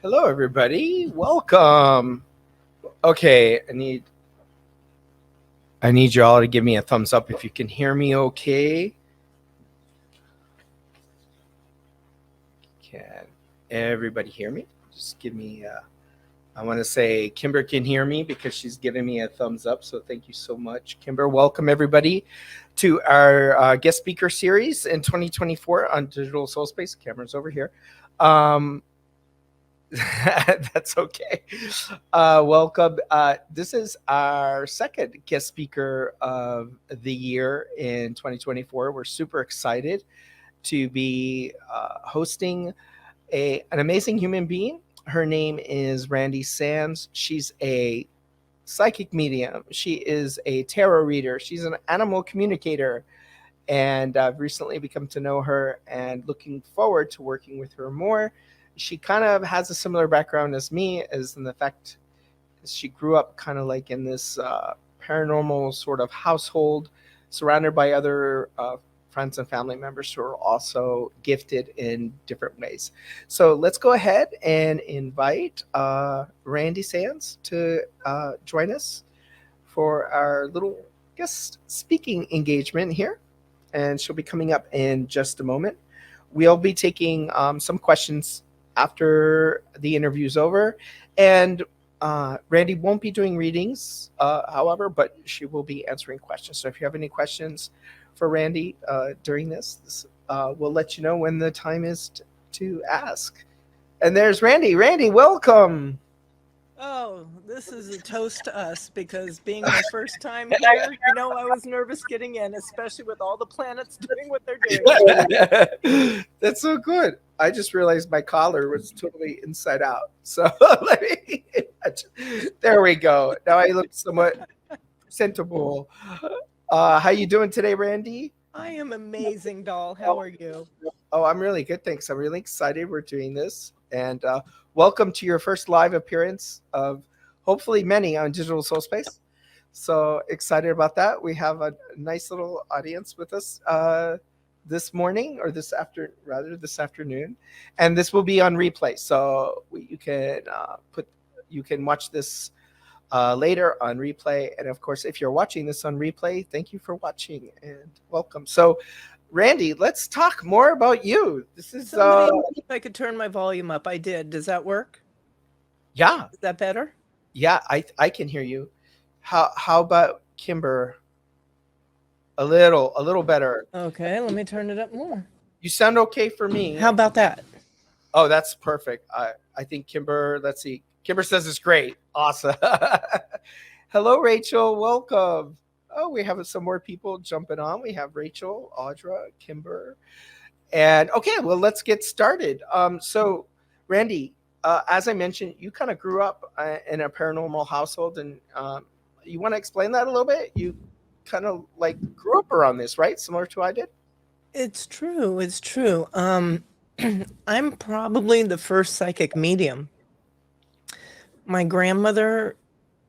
Hello, everybody. Welcome. Okay, I need you all to give me a thumbs up if you can hear me. Okay. Can everybody hear me? Just give me. I want to say Kimber can hear me because she's giving me a thumbs up. So thank you so much, Kimber. Welcome everybody to our guest speaker series in 2024 on Digital Soulspace. Camera's over here. That's okay. Welcome. This is our second guest speaker of the year in 2024. We're super excited to be hosting an amazing human being. Her name is Randi Sands. She's a psychic medium. She is a tarot reader. She's an animal communicator. And I've recently become to know her and looking forward to working with her more. She kind of has a similar background as me, as in the fact she grew up kind of like in this paranormal sort of household, surrounded by other friends and family members who are also gifted in different ways. So let's go ahead and invite Randi Sands to join us for our little guest speaking engagement here. And she'll be coming up in just a moment. We'll be taking some questions after the interview's over. And Randi won't be doing readings, however, but she will be answering questions. So if you have any questions for Randi during this, we'll let you know when the time is to ask. And there's Randi. Randi, welcome. Oh, this is a toast to us because being my first time here, I was nervous getting in, especially with all the planets doing what they're doing. That's so good. I just realized my collar was totally inside out. So there we go. Now I look somewhat presentable. How you doing today, Randi? I am amazing, doll. How are you? Oh, I'm really good, thanks. I'm really excited we're doing this. And welcome to your first live appearance of hopefully many on Digital Soulspace. So excited about that. We have a nice little audience with us this morning, or this afternoon, and this will be on replay. So you can watch this later on replay. And of course, if you're watching this on replay, thank you for watching and welcome. So Randi, let's talk more about you. This is if I could turn my volume up. I did. Does that work? Yeah. Is that better? Yeah, I can hear you. How about Kimber? A little better. Okay, let me turn it up more. You sound okay for me. How about that? Oh, that's perfect. I think Kimber, let's see. Kimber says it's great. Awesome. Hello, Rachel. Welcome. Oh, we have some more people jumping on. We have Rachel, Audra, Kimber. And okay, well, let's get started. So, Randi, as I mentioned, you kind of grew up in a paranormal household, and you want to explain that a little bit? You kind of like grew up around this, right? Similar to I did? It's true. It's true. I'm probably the first psychic medium. My grandmother,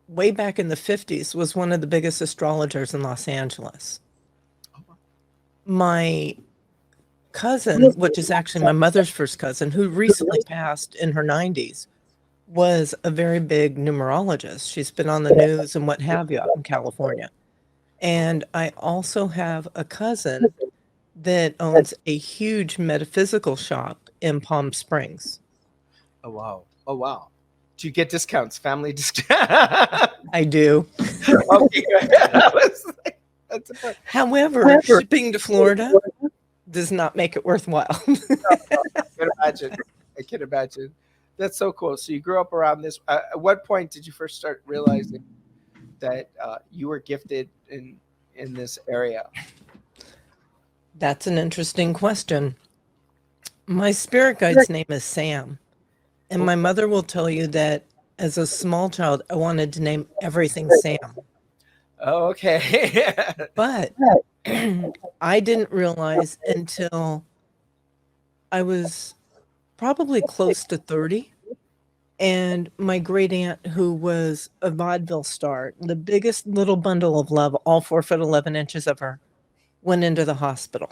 way back in the 50s, was one of the biggest astrologers in Los Angeles. My cousin, which is actually my mother's first cousin, who recently passed in her 90s, was a very big numerologist. She's been on the news and what have you out in California. And I also have a cousin that owns a huge metaphysical shop in Palm Springs. Oh, wow. Oh, wow. Do you get discounts, family discounts? I do. Okay. However, shipping to Florida does not make it worthwhile. I can imagine. That's so cool. So you grew up around this. At what point did you first start realizing that you were gifted in this area? That's an interesting question. My spirit guide's name is Sam. And my mother will tell you that as a small child, I wanted to name everything Sam. Oh, okay. But I didn't realize until I was probably close to 30. And my great aunt, who was a vaudeville star, the biggest little bundle of love, all 4'11" of her, went into the hospital.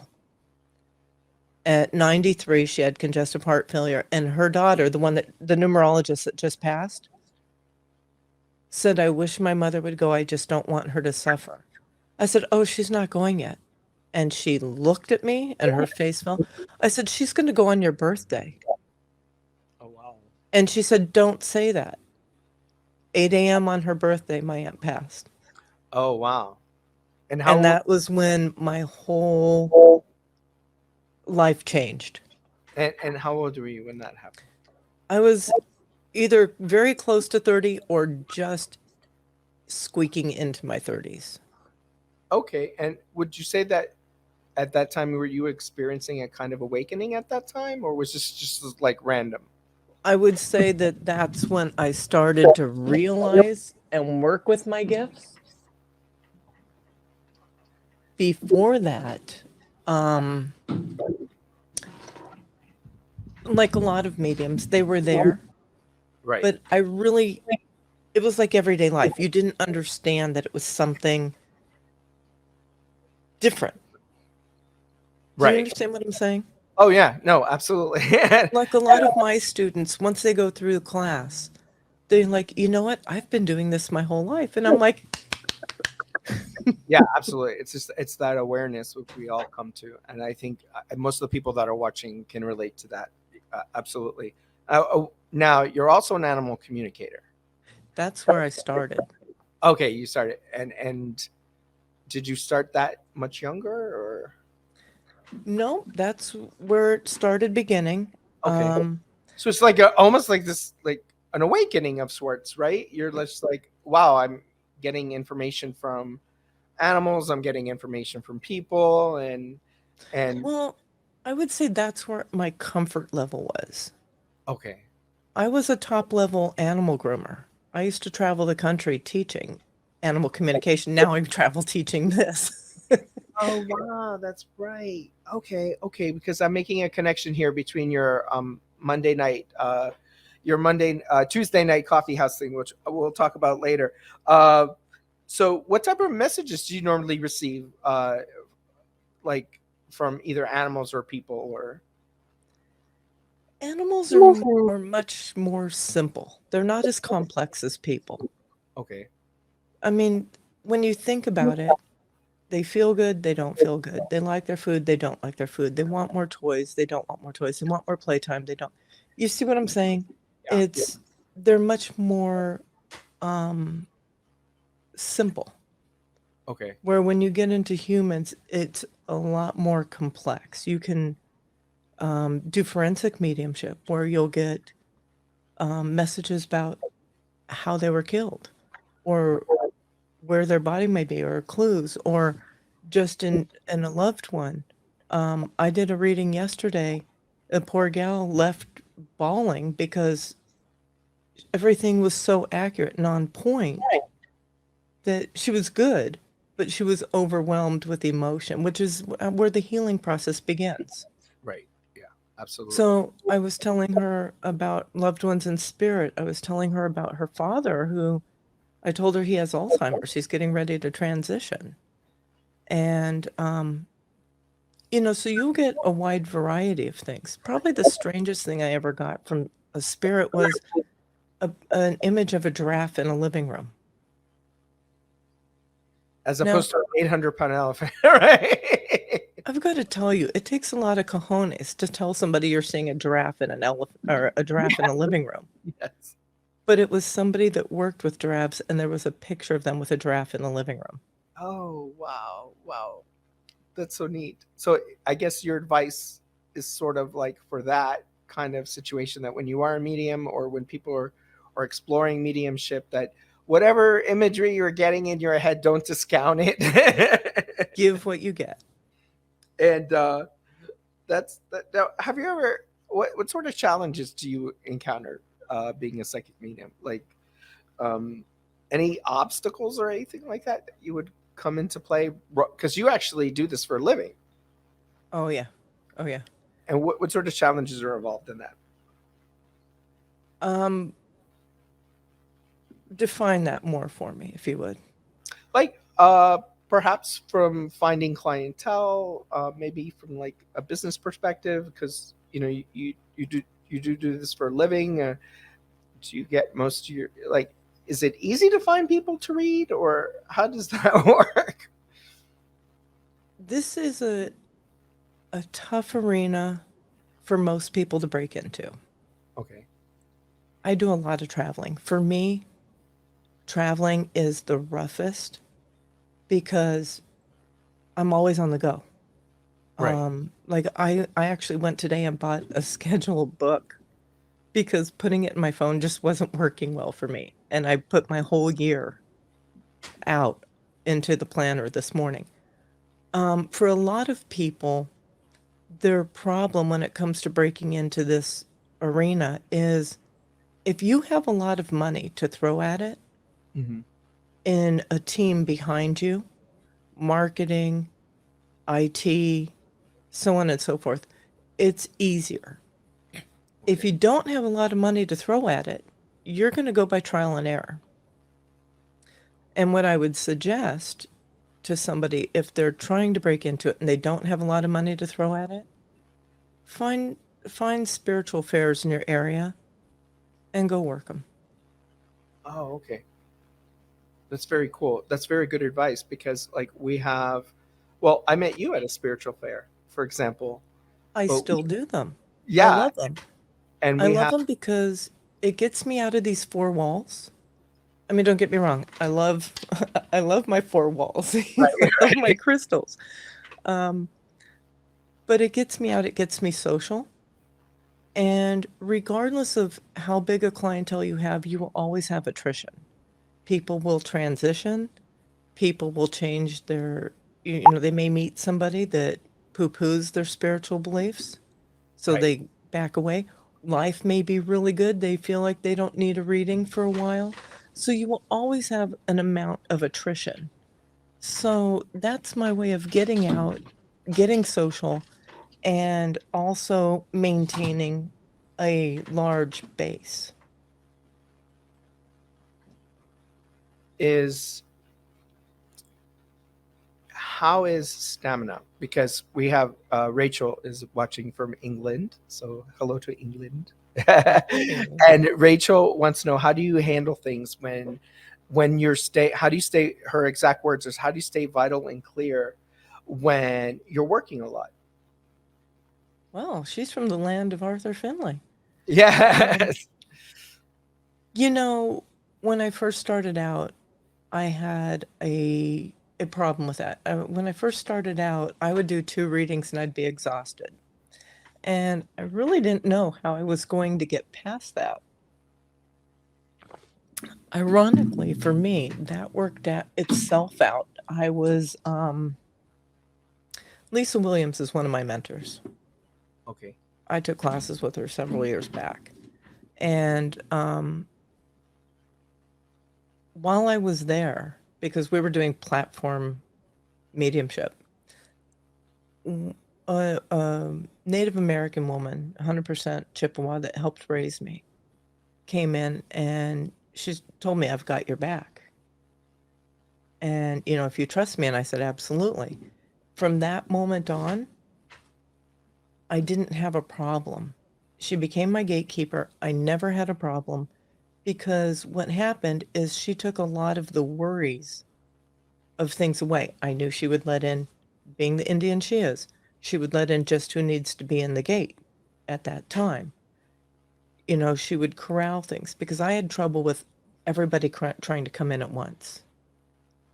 At 93, she had congestive heart failure, and her daughter, the numerologist that just passed, said, "I wish my mother would go. I just don't want her to suffer." I said, "Oh, she's not going yet." And she looked at me and her face fell. I said, "She's going to go on your birthday." Oh wow. And she said, "Don't say that." 8 a.m. on her birthday, my aunt passed. Oh wow. And how And old? that was when my whole life changed. And how old were you when that happened? I was either very close to 30 or just squeaking into my 30s. Okay. And would you say that at that time were you experiencing a kind of awakening at that time, or was this just like random? I would say that that's when I started to realize and work with my gifts. Before that, um, like a lot of mediums, they were there, Right. but it was like everyday life. You didn't understand that it was something different. Do you Right. understand what I'm saying? Oh yeah. No, absolutely. Like a lot of my students, once they go through class, they're like, "You know what? I've been doing this my whole life." And I'm like, Yeah, absolutely. It's just it's that awareness which we all come to, and I think most of the people that are watching can relate to that. Absolutely. Now you're also an animal communicator. that's where I started. Okay, you started, and did you start that much younger, or No, that's where it started beginning. okay? Um, So it's like almost like this, like an awakening of sorts, right? You're just like, wow, I'm getting information from animals. I'm getting information from people, and well, I would say that's where my comfort level was. okay. I was a top level animal groomer. I used to travel the country teaching animal communication. Now I travel teaching this. Oh wow, that's right. Okay, okay, because I'm making a connection here between your Monday night, your Monday Tuesday night coffee house thing, which we'll talk about later. Uh, so, what type of messages do you normally receive, like from either animals or people, or Animals are much more simple. They're not as complex as people. okay, I mean, when you think about it, they feel good, they don't feel good. They like their food, they don't like their food. They want more toys, they don't want more toys. They want more playtime, they don't. You see what I'm saying? yeah, They're much more um simple. okay, Where when you get into humans, it's a lot more complex. You can do forensic mediumship where you'll get messages about how they were killed or where their body may be or clues or just in a loved one. I did a reading yesterday. A poor gal left bawling because everything was so accurate and on point that she was good, but she was overwhelmed with emotion, which is where the healing process begins. right, yeah, absolutely, So I was telling her about loved ones in spirit. I was telling her about her father, who I told her he has Alzheimer's. He's getting ready to transition. And, so you'll get a wide variety of things. Probably the strangest thing I ever got from a spirit was an image of a giraffe in a living room. as Now, opposed to an 800-pound elephant, right? I've got to tell you, it takes a lot of cojones to tell somebody you're seeing a giraffe in an elephant or a giraffe in a living room. Yes. But it was somebody that worked with giraffes, and there was a picture of them with a giraffe in the living room. Oh wow, wow. That's so neat. So I guess your advice is sort of like for that kind of situation, that when you are a medium or when people are exploring mediumship, that whatever imagery you're getting in your head, don't discount it. Give what you get. And that's that. Now, have you ever what sort of challenges do you encounter being a psychic medium? Like um, any obstacles or anything like that you would come into play, because you actually do this for a living? Oh, yeah. Oh, yeah. And what sort of challenges are involved in that? Um, Define that more for me, if you would. Like perhaps from finding clientele, maybe from like a business perspective, because you do this for a living. Do you get most of your like? Is it easy to find people to read, or how does that work? This is a tough arena for most people to break into. Okay. I do a lot of traveling. For me, traveling is the roughest because I'm always on the go. Right. Like I actually went today and bought a scheduled book because putting it in my phone just wasn't working well for me. And I put my whole year out into the planner this morning. For a lot of people, their problem when it comes to breaking into this arena is if you have a lot of money to throw at it Hmm. in a team behind you, marketing, IT, so on and so forth, it's easier. If Okay. you don't have a lot of money to throw at it, you're going to go by trial and error. And what I would suggest to somebody, if they're trying to break into it and they don't have a lot of money to throw at it, find find spiritual fairs in your area and go work them. Oh, okay. That's very cool. That's very good advice because, like, we have, well, I met you at a spiritual fair, for example, I but still do them. I yeah, love them. and I we love have, them because it gets me out of these four walls. I mean, don't get me wrong. I love I love my four walls. I love my crystals. Um, but it gets me out, it gets me social. And regardless of how big a clientele you have, you will always have attrition. People will transition, people will change their, they may meet somebody that poo-poos their spiritual beliefs, so right. they back away. Life may be really good, they feel like they don't need a reading for a while. So you will always have an amount of attrition. So that's my way of getting out, getting social, and also maintaining a large base. Is how is stamina? Because we have Rachel is watching from England, so hello to England. Hey. And Rachel wants to know, how do you handle things when you're stay? How do you stay? Her exact words is, how do you stay vital and clear when you're working a lot? Well, she's from the land of Arthur Finley. Um, Yes. you know, when I first started out, I had a problem with that. When I first started out, I would do two readings and I'd be exhausted. And I really didn't know how I was going to get past that. Ironically, for me, that worked out itself out. I was Lisa Williams is one of my mentors. Okay. I took classes with her several years back. And while I was there, because we were doing platform mediumship, a Native American woman, 100% Chippewa that helped raise me, came in and she told me, I've got your back. And, if you trust me. And I said, absolutely. From that moment on, I didn't have a problem. She became my gatekeeper. I never had a problem because what happened is she took a lot of the worries of things away. I knew she would let in, being the Indian she is, she would let in just who needs to be in the gate at that time. She would corral things because I had trouble with everybody trying to come in at once.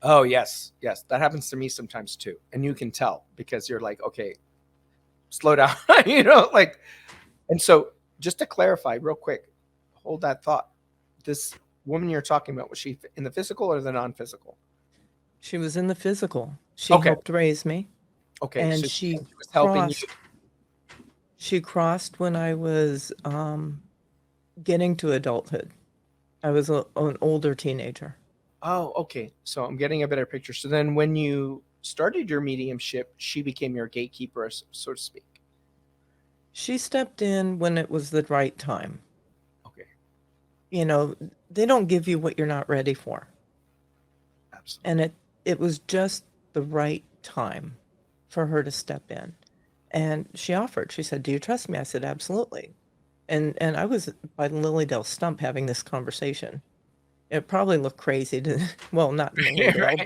Oh, yes, yes, that happens to me sometimes too, and you can tell because you're like, okay, slow down, like. And so, just to clarify, real quick, hold that thought. This woman you're talking about, was she in the physical or the non-physical? She was in the physical. She Okay, helped raise me, okay, and so she was helping you. she crossed when I was getting to adulthood. I was an older teenager. Oh, okay. So I'm getting a better picture. So then, when you started your mediumship, she became your gatekeeper, so to speak. She stepped in when it was the right time. Okay, You know, they don't give you what you're not ready for. absolutely. And it was just the right time for her to step in. And she offered. She said, "Do you trust me?" I said, "Absolutely." And I was by the Lilydale stump having this conversation. It probably looked crazy to, well, not in Lilydale, Right.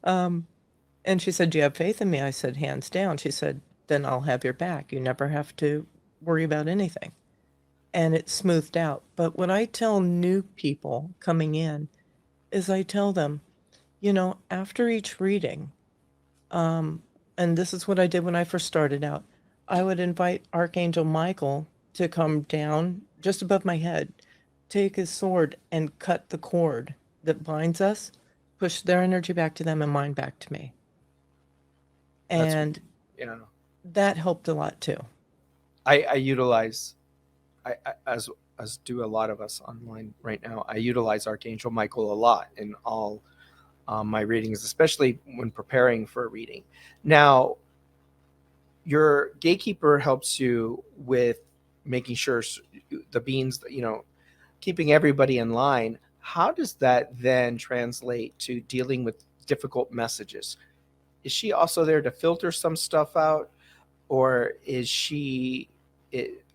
but and she said, "Do you have faith in me?" I said, "Hands down." She said, "Then I'll have your back. You never have to worry about anything." And it smoothed out. But what I tell new people coming in is I tell them, after each reading, and this is what I did when I first started out, I would invite Archangel Michael to come down just above my head, take his sword and cut the cord that binds us, push their energy back to them and mine back to me. That's, And yeah. that helped a lot too. I utilize, as do a lot of us online right now. I utilize Archangel Michael a lot in all my readings, especially when preparing for a reading. Now, your gatekeeper helps you with making sure the beings, keeping everybody in line. How does that then translate to dealing with difficult messages? Is she also there to filter some stuff out, or is she?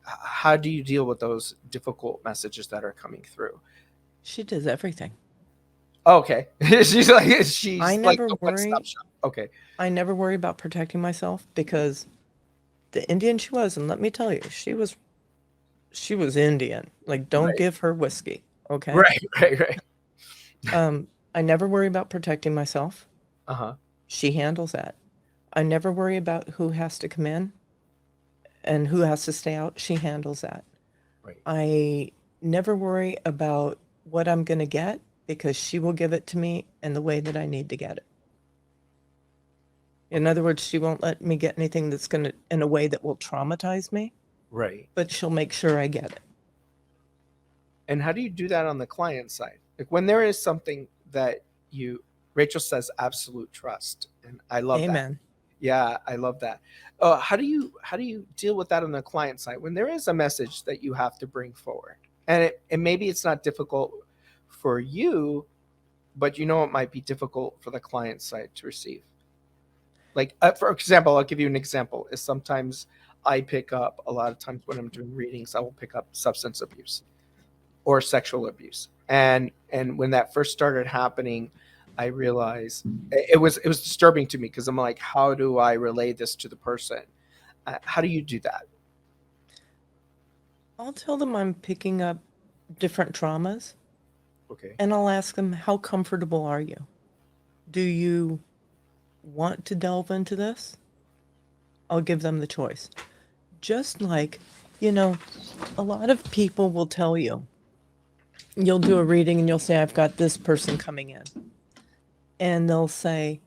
How do you deal with those difficult messages that are coming through? She does everything. Oh, okay, she's like I she's like never the one stop worry. shop. Okay, I never worry about protecting myself because the Indian she was, and let me tell you, she was Indian. Like, don't right, give her whiskey, okay? right, right, right. I never worry about protecting myself. Uh huh. She handles that. I never worry about who has to come in and who has to stay out. She handles that. Right. I never worry about what I'm going to get because she will give it to me in the way that I need to get it. In other words, she won't let me get anything that's going to, in a way that will traumatize me, Right. but she'll make sure I get it. And how do you do that on the client side? Like when there is something that you, Rachel says absolute trust, and I love that. Amen. Yeah, I love that. How do you deal with that on the client side when there is a message that you have to bring forward, and maybe it's not difficult for you, but it might be difficult for the client side to receive. Like for example, I'll give you an example. Is sometimes I pick up a lot of times when I'm doing readings, I will pick up substance abuse or sexual abuse. And when that first started happening, I realized it was disturbing to me because I'm like, how do I relay this to the person? How do you do that? I'll tell them I'm picking up different traumas Okay. and I'll ask them, how comfortable are you? Do you want to delve into this? I'll give them the choice. Just like, you know, a lot of people will tell you, you'll do a reading and you'll say, I've got this person coming in. And they'll say,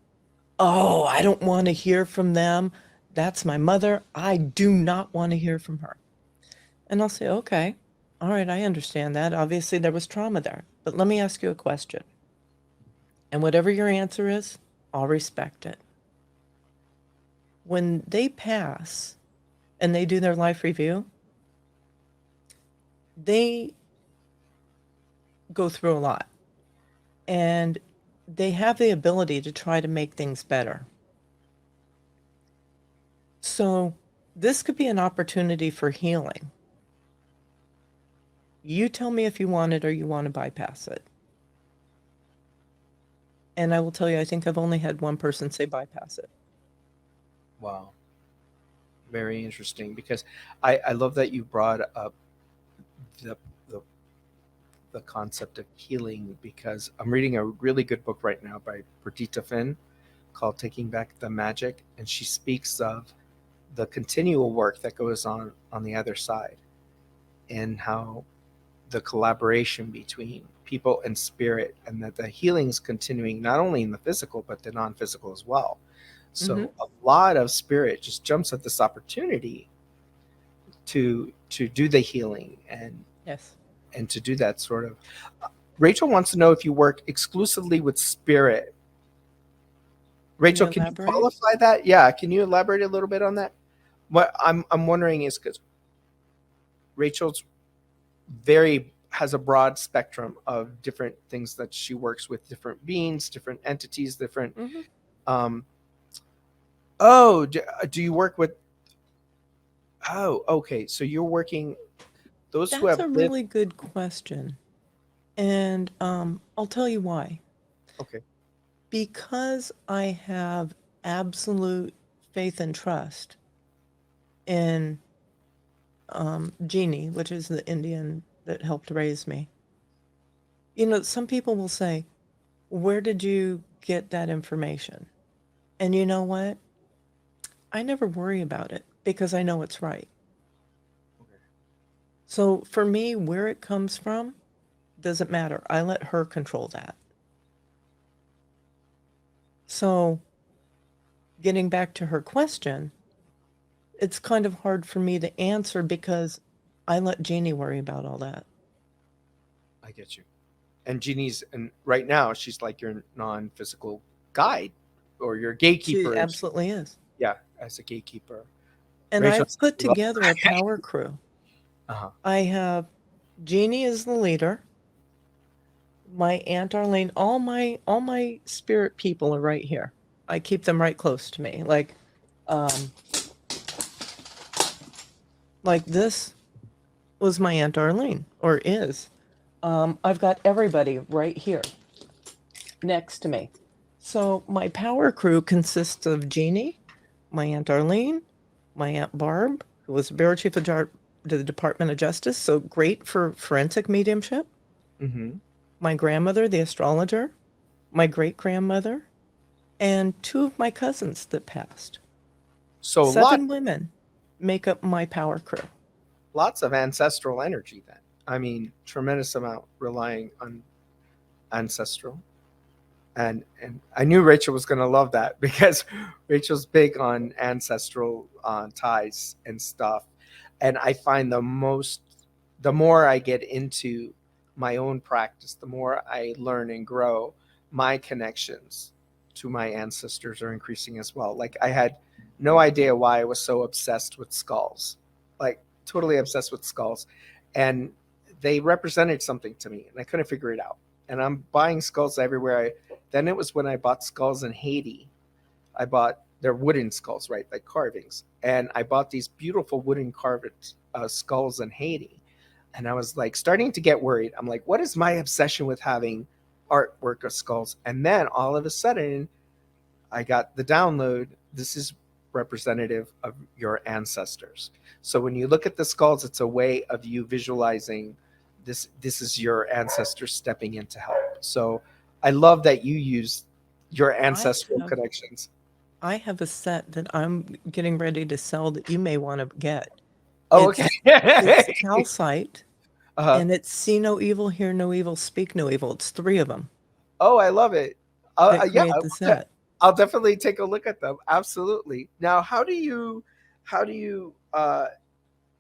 oh, I don't want to hear from them. That's my mother. I do not want to hear from her. And I'll say, okay, all right, I understand that. Obviously, there was trauma there. But let me ask you a question. And whatever your answer is, I'll respect it. When they pass and they do their life review, they go through a lot and they have the ability to try to make things better. So, this could be an opportunity for healing. You tell me if you want it or you want to bypass it. And I will tell you, I think I've only had one person say bypass it. Wow. Very interesting because I love that you brought up the, the the concept of healing because I'm reading a really good book right now by Perdita Finn called Taking Back the Magic, and she speaks of the continual work that goes on the other side and how the collaboration between people and spirit, and that the healing's continuing not only in the physical but the non-physical as well. Mm-hmm. So a lot of spirit just jumps at this opportunity to do the healing Yes. and to do that sort of. Rachel wants to know if you work exclusively with spirit. Can Rachel, you can you elaborate? qualify that? Yeah, can you elaborate a little bit on that? What I'm wondering is because Rachel's very has a broad spectrum of different things that she works with, different beings, different entities, different. Mm-hmm. Um, oh, do you work with? Oh, okay. So you're working those who That's have a lived. really good question. And I'll tell you why. Okay. Because I have absolute faith and trust in Jeannie, which is the Indian that helped raise me. You know, some people will say, where did you get that information? And you know what? I never worry about it because I know it's right. Okay. So for me, where it comes from doesn't matter. I let her control that. So getting back to her question, it's kind of hard for me to answer because I let Jeannie worry about all that. I get you. And Jeannie's, and right now she's like your non-physical guide or your She gatekeeper. absolutely is. Yeah, as a gatekeeper. And Rachel. I've put together a power crew. Uh-huh. I have Jeannie as the leader, my Aunt Arlene, all my spirit people are right here. I keep them right close to me. Um like this was my Aunt Arlene, or is. I've got everybody right here next to me. So my power crew consists of Jeannie, my Aunt Arlene, my Aunt Barb, who was bureau chief of the Department of Justice, so great for forensic mediumship, Mm-hmm. my grandmother, the astrologer, my great grandmother, and two of my cousins that passed. So Seven women make up my power crew. lots of ancestral energy then. I mean, tremendous amount relying on ancestral. And I knew Rachel was going to love that because Rachel's big on ancestral ties and stuff. And I find the more I get into my own practice, the more I learn and grow, my connections to my ancestors are increasing as well. Like I had no idea why I was so obsessed with skulls, like totally obsessed with skulls. And they represented something to me and I couldn't figure it out. And I'm buying skulls everywhere. Then it was when I bought skulls in Haiti. I bought their wooden skulls, right, like carvings, and I bought these beautiful wooden carved skulls in Haiti. And I was like starting to get worried. I'm like, what is my obsession with having artwork of skulls? And then all of a sudden, I got the download. This is representative of your ancestors. So when you look at the skulls, it's a way of you visualizing this. This is your ancestors stepping in to help. So I love that you use your I ancestral have connections. I have a set that I'm getting ready to sell that you may want to get. Oh, okay. It's calcite, uh-huh. and it's see no evil, hear no evil, speak no evil. It's three of them Oh, I love it. that Yeah, create the set. I'll definitely take a look at them. Absolutely. Now, how do you,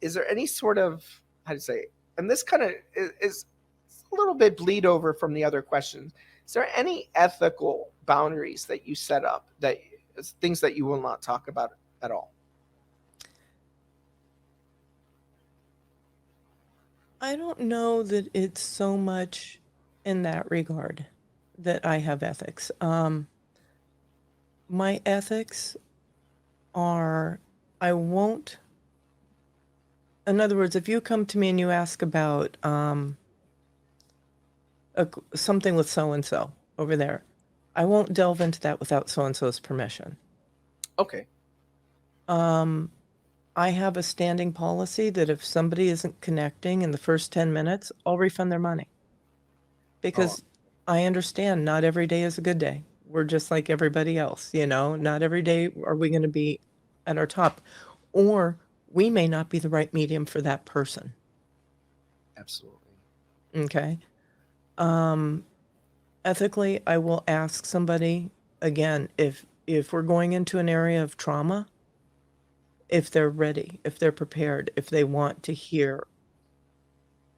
is there any sort of, how to say, and this kind of is a little bit bleed over from the other questions. Is there any ethical boundaries that you set up that things that you will not talk about at all? I don't know that it's so much in that regard that I have ethics. My ethics are I won't. In other words, if you come to me and you ask about something with so and so over there, I won't delve into that without so and so's permission. Okay. I have a standing policy that if somebody isn't connecting in the first 10 minutes, I'll refund their money. Oh, Because I understand not every day is a good day. We're just like everybody else, you know, not every day are we going to be at our top. Or we may not be the right medium for that person. absolutely. Okay. Ethically, I will ask somebody again if we're going into an area of trauma, if they're ready, if they're prepared, if they want to hear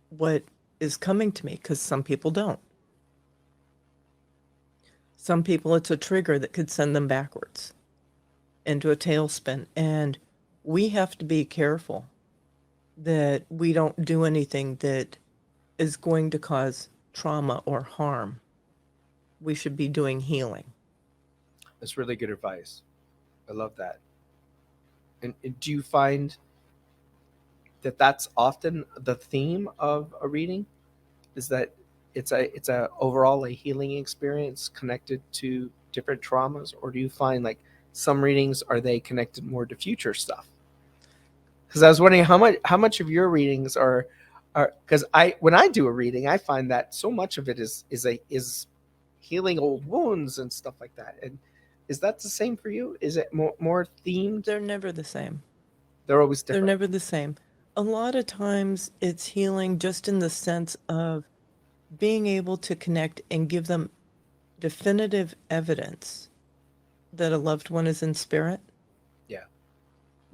what is coming to me, because some people don't. Some people, it's a trigger that could send them backwards into a tailspin. And we have to be careful that we don't do anything that is going to cause trauma or harm, we should be doing healing. That's really good advice. I love that. And do you find that that's often the theme of a reading? Is that it's a overall a healing experience connected to different traumas, or do you find like some readings are they connected more to future stuff? Because I was wondering how much of your readings are because I when I do a reading, I find that so much of it is healing old wounds and stuff like that. And is that the same for you? Is it more themed? They're never the same. They're always They're different. never the same. A lot of times it's healing just in the sense of being able to connect and give them definitive evidence that a loved one is in spirit, Yeah.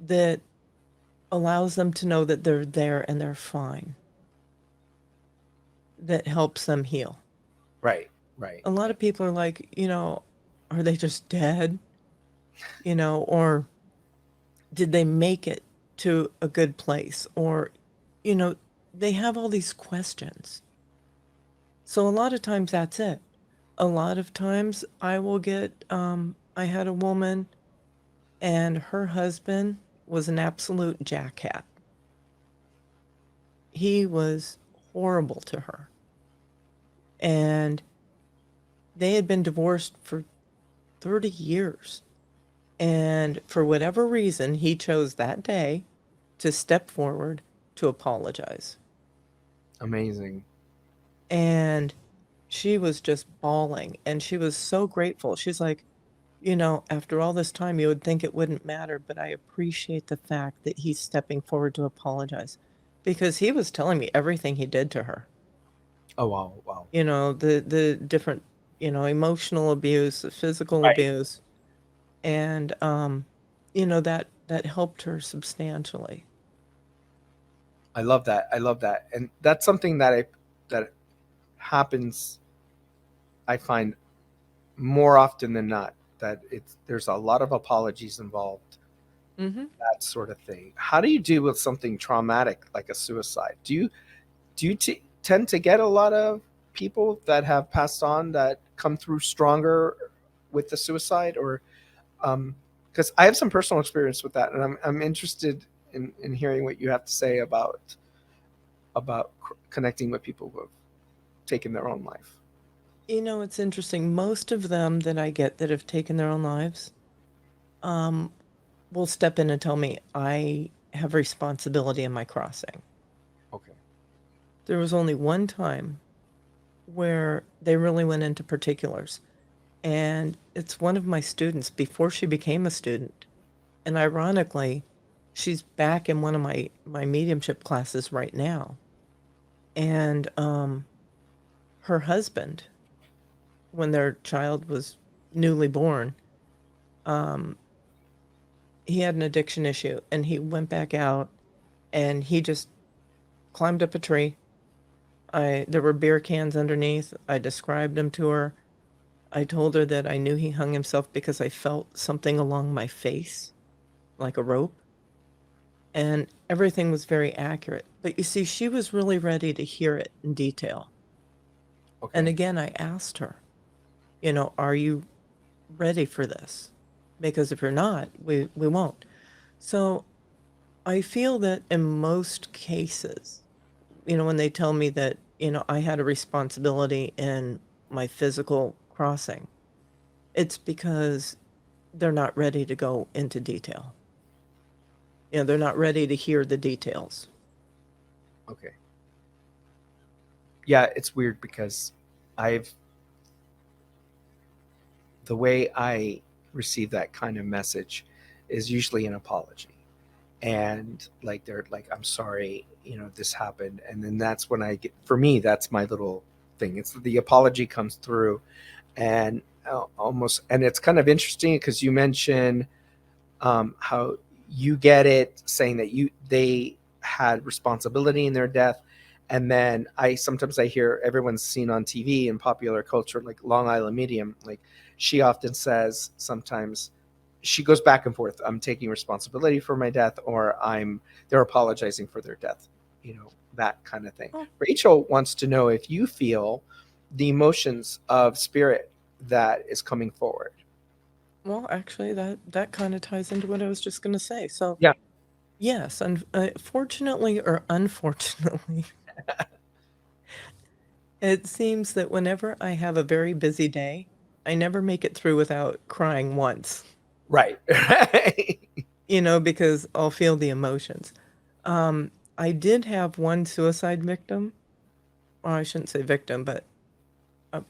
that allows them to know that they're there and they're fine, that helps them heal. Right. Right. A lot of people are like, are they just dead? Or did they make it to a good place? Or, you know, they have all these questions. So a lot of times that's it. A lot of times I will get, I had a woman and her husband was an absolute jackhat. He was horrible to her. And they had been divorced for 30 years. And for whatever reason, he chose that day to step forward to apologize. Amazing. And she was just bawling and she was so grateful. She's like, after all this time, you would think it wouldn't matter, but I appreciate the fact that he's stepping forward to apologize because he was telling me everything he did to her. Oh wow, wow. The different, emotional abuse, the physical Right. abuse, and that helped her substantially. I love that. I love that. And that's something that happens I find more often than not, that there's a lot of apologies involved, Mm-hmm. that sort of thing. How do you deal with something traumatic like a suicide? Do you tend to get a lot of people that have passed on that come through stronger with the suicide, or because I have some personal experience with that, and I'm interested in hearing what you have to say about connecting with people who have taken their own life. It's interesting. Most of them that I get that have taken their own lives, um, will step in and tell me I have responsibility in my crossing. Okay. There was only one time where they really went into particulars. And it's one of my students before she became a student. And ironically, she's back in one of my mediumship classes right now. And her husband, when their child was newly born, um, he had an addiction issue and he went back out and he just climbed up a tree. There were beer cans underneath. I described them to her. I told her that I knew he hung himself because I felt something along my face, like a rope, and everything was very accurate. But you see, she was really ready to hear it in detail. And Okay. again, I asked her, are you ready for this? Because if you're not, we won't. So I feel that in most cases, when they tell me that, I had a responsibility in my physical crossing, it's because they're not ready to go into detail. They're not ready to hear the details. Okay. Yeah, it's weird because I've the way I receive that kind of message is usually an apology. And like they're like, I'm sorry, this happened. And then that's when I get, for me, that's my little thing. It's the apology comes through, and almost, and it's kind of interesting because you mentioned how you get it saying that they had responsibility in their death. And then I hear everyone's seen on TV and popular culture, like Long Island Medium, like she often says sometimes, she goes back and forth, I'm taking responsibility for my death, or they're apologizing for their death. that kind of thing. Oh, Rachel wants to know if you feel the emotions of spirit that is coming forward. well, actually, that kind of ties into what I was just going to say. So, Yeah. yes, fortunately or unfortunately, it seems that whenever I have a very busy day, I never make it through without crying once, Right. because I'll feel the emotions. I did have one suicide victim. Well, I shouldn't say victim, but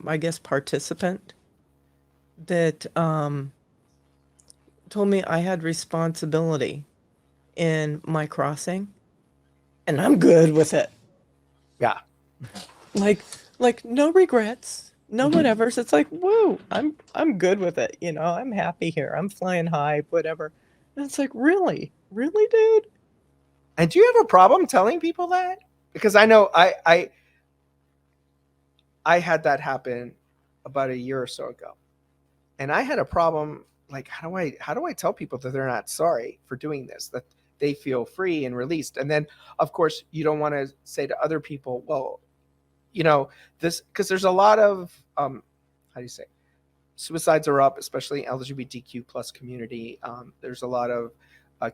I guess participant that told me I had responsibility in my crossing, and I'm good with it. Yeah. Like, no regrets, no Mhm. whatevers. It's like, woo, I'm good with it. I'm happy here. I'm flying high, whatever. And it's like, really, dude. And do you have a problem telling people that? Because I know I had that happen about a year or so ago. And I had a problem, like how do I tell people that they're not sorry for doing this, that they feel free and released? And then of course you don't want to say to other people, well, this, because there's a lot of how do you say, suicides are up, especially LGBTQ plus community. There's a lot of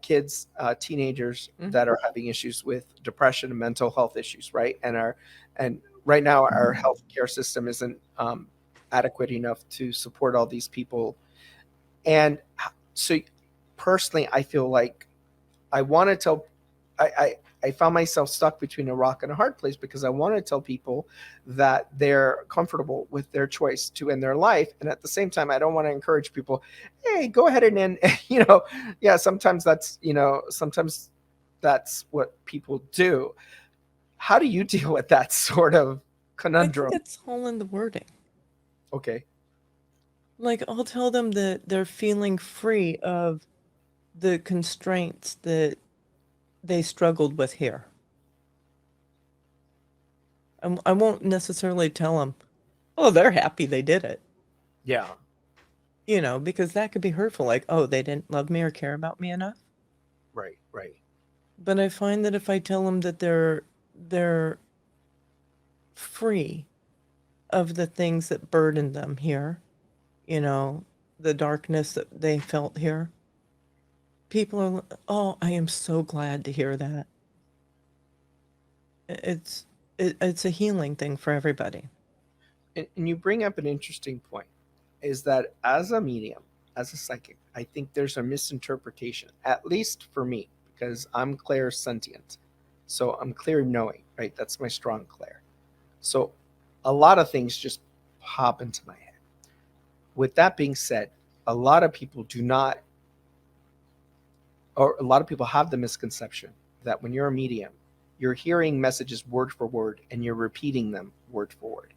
kids, teenagers that are having issues with depression and mental health issues, right? And right now our healthcare system isn't adequate enough to support all these people. And so, personally, I feel like I want to tell. I found myself stuck between a rock and a hard place because I want to tell people that they're comfortable with their choice to end their life, and at the same time, I don't want to encourage people. Hey, go ahead and end. Yeah. Sometimes that's what people do. How do you deal with that sort of I think conundrum? it's all in the wording. Okay. Like, I'll tell them that they're feeling free of the constraints that they struggled with here. I won't necessarily tell them, oh, they're happy they did it, Yeah. because that could be hurtful. Like, oh, they didn't love me or care about me enough. Right. Right. But I find that if I tell them that they're free of the things that burden them here, you know, the darkness that they felt here, people are, oh, I am so glad to hear that. It's it's a healing thing for everybody. And you bring up an interesting point, is that as a medium, as a psychic, I think there's a misinterpretation, at least for me, because I'm clairsentient. So I'm clear knowing, right? That's my strong clair. So a lot of things just pop into my head. With that being said, a lot of people do not, or a lot of people have the misconception that when you're a medium, you're hearing messages word for word and you're repeating them word for word.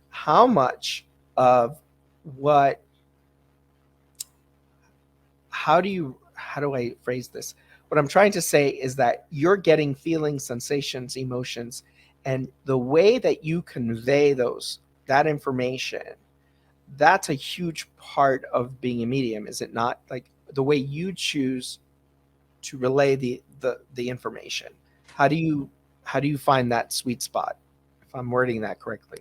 How much of what how do I phrase this? What I'm trying to say is that you're getting feelings, sensations, emotions, and the way that you convey that information, that's a huge part of being a medium, is it not? Like the way you choose to relay the information. How do you how do you find that sweet spot? If I'm wording that correctly.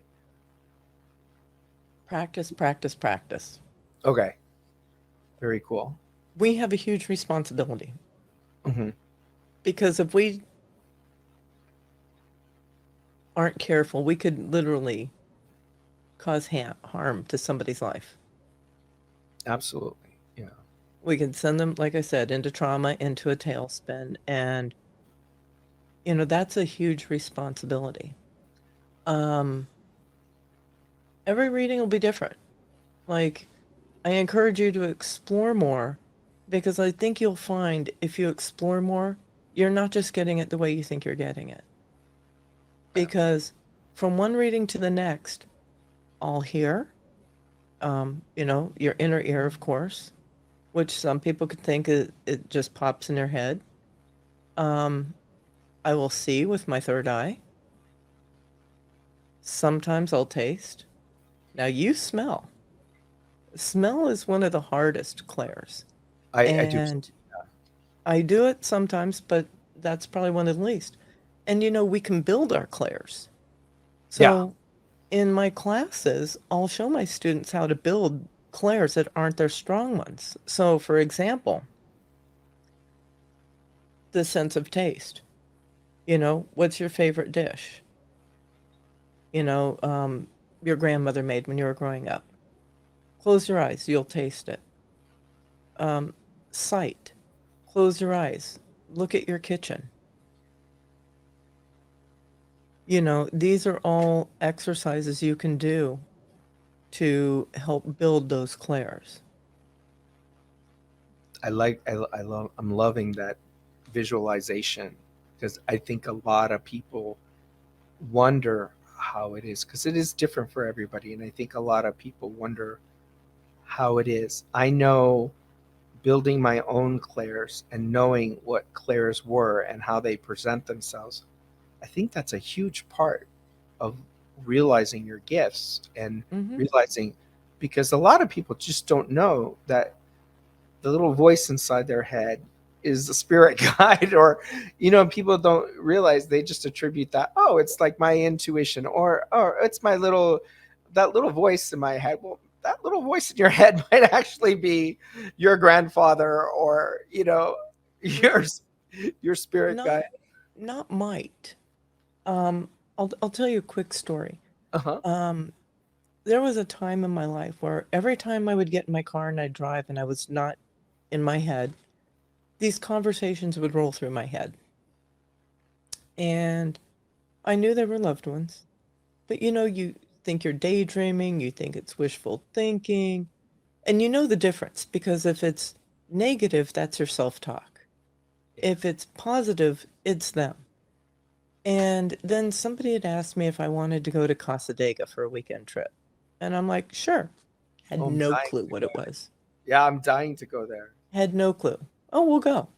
Practice, practice, practice. Okay, very cool. We have a huge responsibility Hmm. because if we aren't careful, we could literally cause harm to somebody's life. Absolutely. Yeah. We can send them, like I said, into trauma, into a tailspin. And, that's a huge responsibility. Um, every reading will be different. Like, I encourage you to explore more because I think you'll find if you explore more, you're not just getting it the way you think you're getting it. Yeah. Because from one reading to the next, I'll hear, your inner ear, of course, which some people could think it just pops in their head. Um, I will see with my third eye. Sometimes I'll taste. Now you smell. Smell is one of the hardest clairs. I do. And I do it sometimes, but that's probably one of the least. And we can build our clairs. Yeah. So in my classes, I'll show my students how to build clairs that aren't their strong ones. So, for example, the sense of taste. What's your favorite dish? You know, um, your grandmother made when you were growing up. Close your eyes, you'll taste it. Um, Sight. Close your eyes. Look at your kitchen. These are all exercises you can do to help build those clairs. I'm loving that visualization, because I think a lot of people wonder how it is, because it is different for everybody. And I think a lot of people wonder how it is. I know, building my own clairs and knowing what clairs were and how they present themselves, I think that's a huge part of realizing your gifts and Hmm. realizing, because a lot of people just don't know that the little voice inside their head is the spirit guide, or people don't realize, they just attribute that, oh, it's like my intuition, or oh, it's my little that little voice in my head. Well, that little voice in your head might actually be your grandfather, or your your spirit Not guide. not might. Um, I'll tell you a quick story. Uh-huh. Um, there was a time in my life where every time I would get in my car and I'd drive and I was not in my head, these conversations would roll through my head. And I knew they were loved ones. But you think you're daydreaming, you think it's wishful thinking, and you know the difference because if it's negative, that's your self talk. Yeah. If it's positive, it's them. And then somebody had asked me if I wanted to go to Casadega for a weekend trip. And I'm like, sure. Had Oh, I'm no dying clue to what go. it was. Yeah, I'm dying to go there. Had no clue. Oh, we'll go.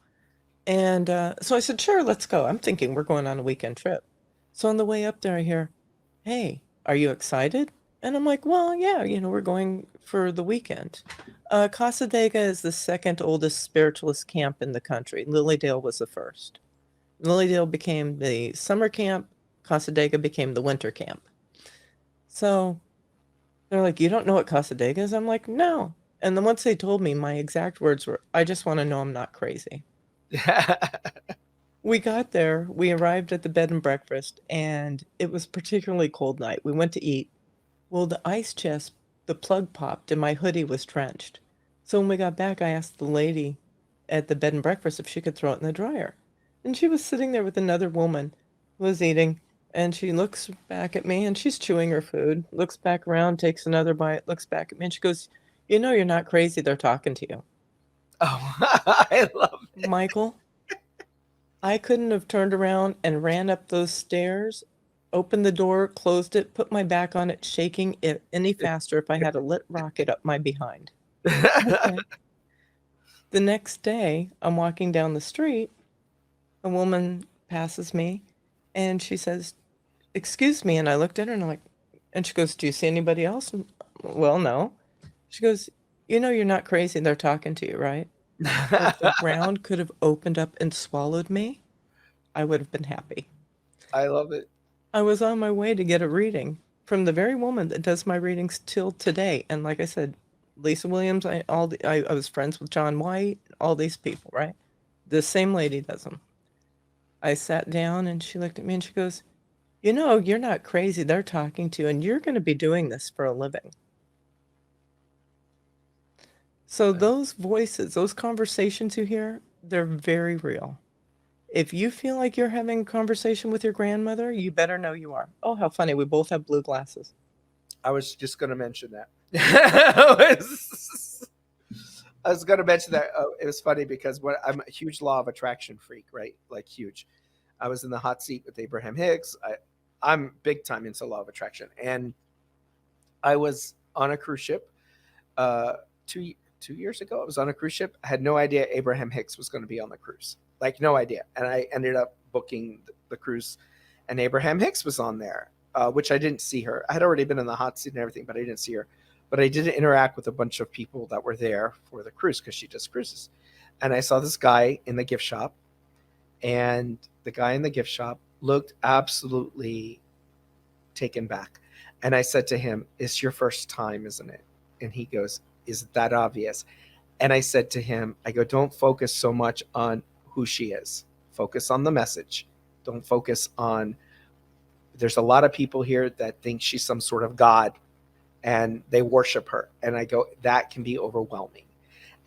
And so I said, sure, let's go. I'm thinking we're going on a weekend trip. So on the way up there, I hear, hey, are you excited? And I'm like, well, yeah, we're going for the weekend. Casadega is the second oldest spiritualist camp in the country. Lilydale was the first. Lilydale became the summer camp. Casadega became the winter camp. So they're like, you don't know what Casadega is? I'm like, no. And then once they told me, my exact words were, I just want to know I'm not crazy. We got there, we arrived at the bed and breakfast, and it was a particularly cold night. We went to eat. Well, the ice chest, the plug popped, and my hoodie was drenched. So when we got back, I asked the lady at the bed and breakfast if she could throw it in the dryer. And she was sitting there with another woman who was eating, and she looks back at me and she's chewing her food, looks back around, takes another bite, looks back at me, and she goes, you're not crazy. They're talking to you. Oh, I love it. Michael, I couldn't have turned around and ran up those stairs, opened the door, closed it, put my back on it, shaking it any faster if I had a lit rocket up my behind. Okay. The next day, I'm walking down the street. A woman passes me and she says, excuse me. And I looked at her and I'm like, and she goes, do you see anybody else? And, well, no. She goes, you're not crazy. They're talking to you, right? If the ground could have opened up and swallowed me, I would have been happy. I love it. I was on my way to get a reading from the very woman that does my readings till today. And like I said, Lisa Williams, I was friends with John White, all these people, right? The same lady does them. I sat down and she looked at me and she goes, you're not crazy. They're talking to you and you're going to be doing this for a living. So those voices, those conversations you hear, they're very real. If you feel like you're having a conversation with your grandmother, you better know you are. Oh, how funny. We both have blue glasses. I was just going to mention that. I was going to mention that. It was funny because I'm a huge law of attraction freak, right? Like huge. I was in the hot seat with Abraham Hicks. I'm big time into law of attraction, and I was on a cruise ship uh, two years ago. I was on a cruise ship. I had no idea Abraham Hicks was going to be on the cruise, like no idea. And I ended up booking the cruise, and Abraham Hicks was on there, which I didn't see her. I had already been in the hot seat and everything, but I didn't see her. But I did interact with a bunch of people that were there for the cruise because she does cruises. And I saw this guy in the gift shop, and the guy in the gift shop looked absolutely taken back. And I said to him, "It's your first time, isn't it?" And he goes, "Is that obvious?" And I said to him, I go, "Don't focus so much on who she is. Focus on the message. Don't focus on, there's a lot of people here that think she's some sort of God and they worship her." And I go, "That can be overwhelming."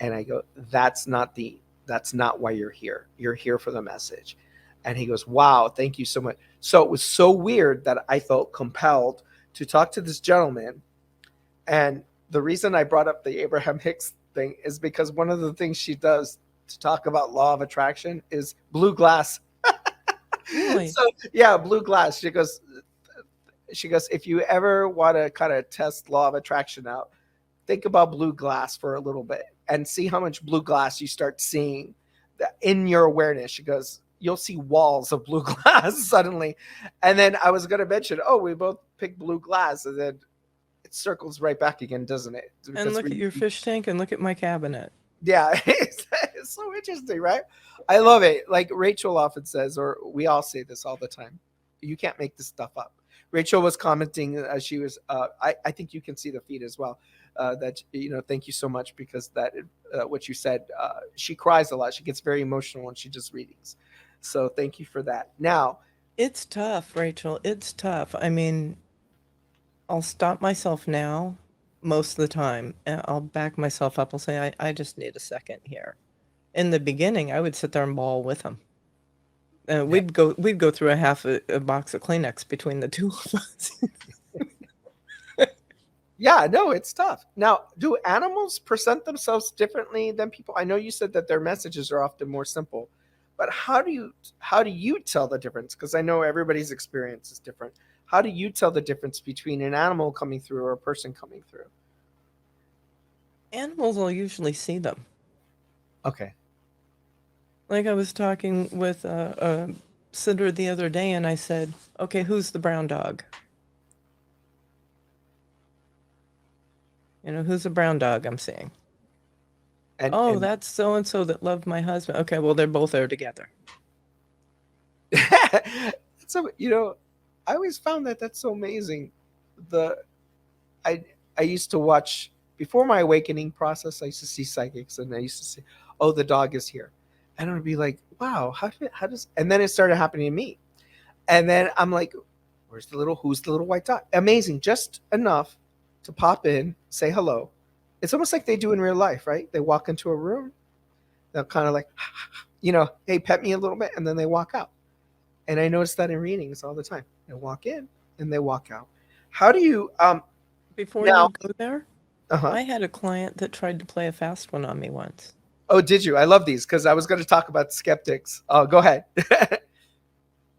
And I go, that's not why you're here. You're here for the message." And he goes, "Wow, thank you so much." So it was so weird that I felt compelled to talk to this gentleman. And the reason I brought up the Abraham Hicks thing is because one of the things she does to talk about law of attraction is blue glass. Really? So yeah, blue glass. She goes, "If you ever want to kind of test law of attraction out, think about blue glass for a little bit and see how much blue glass you start seeing in your awareness." She goes, "You'll see walls of blue glass suddenly." And then I was going to mention, oh, we both picked blue glass, and then it circles right back again, doesn't it? And Because look at your fish tank and look at my cabinet. yeah, it's so interesting, right? I love it. Like Rachel often says, or we all say this all the time, you can't make this stuff up. Rachel was commenting as she was, I think you can see the feed as well. That, thank you so much, because that, what you said, she cries a lot. She gets very emotional when she does readings. So thank you for that. Now, It's tough, Rachel. It's tough. I mean, I'll stop myself now most of the time. And I'll back myself up. I'll say, I just need a second here. In the beginning, I would sit there and bawl with him. We'd go through a box of Kleenex between the two of us. yeah, no, it's tough. Now, do animals present themselves differently than people? I know you said that their messages are often more simple, but how do you tell the difference? Because I know everybody's experience is different. How do you tell the difference between an animal coming through or a person coming through? Animals will usually see them. Okay. Like I was talking with a sitter the other day, and I said, "Okay, who's the brown dog? Who's the brown dog I'm seeing?" And "Oh, and that's so and so that loved my husband." "Okay, well, they're both there together." so I always found that that's so amazing. The I I used to watch before my awakening process. I used to see psychics, and I used to say, "Oh, the dog is here," and I would be like, "Wow, how does?" And then it started happening to me, and then I'm like, who's the little white dog? Amazing, just enough to pop in, say hello. It's almost like they do in real life, right? They walk into a room, they'll kind of like, hey, pet me a little bit, and then they walk out. And I notice that in readings all the time. They walk in and they walk out. How do you Before now? you go there, Uh-huh. I had a client that tried to play a fast one on me once. Oh, did you? I love these because I was going to talk about skeptics. Oh, go ahead.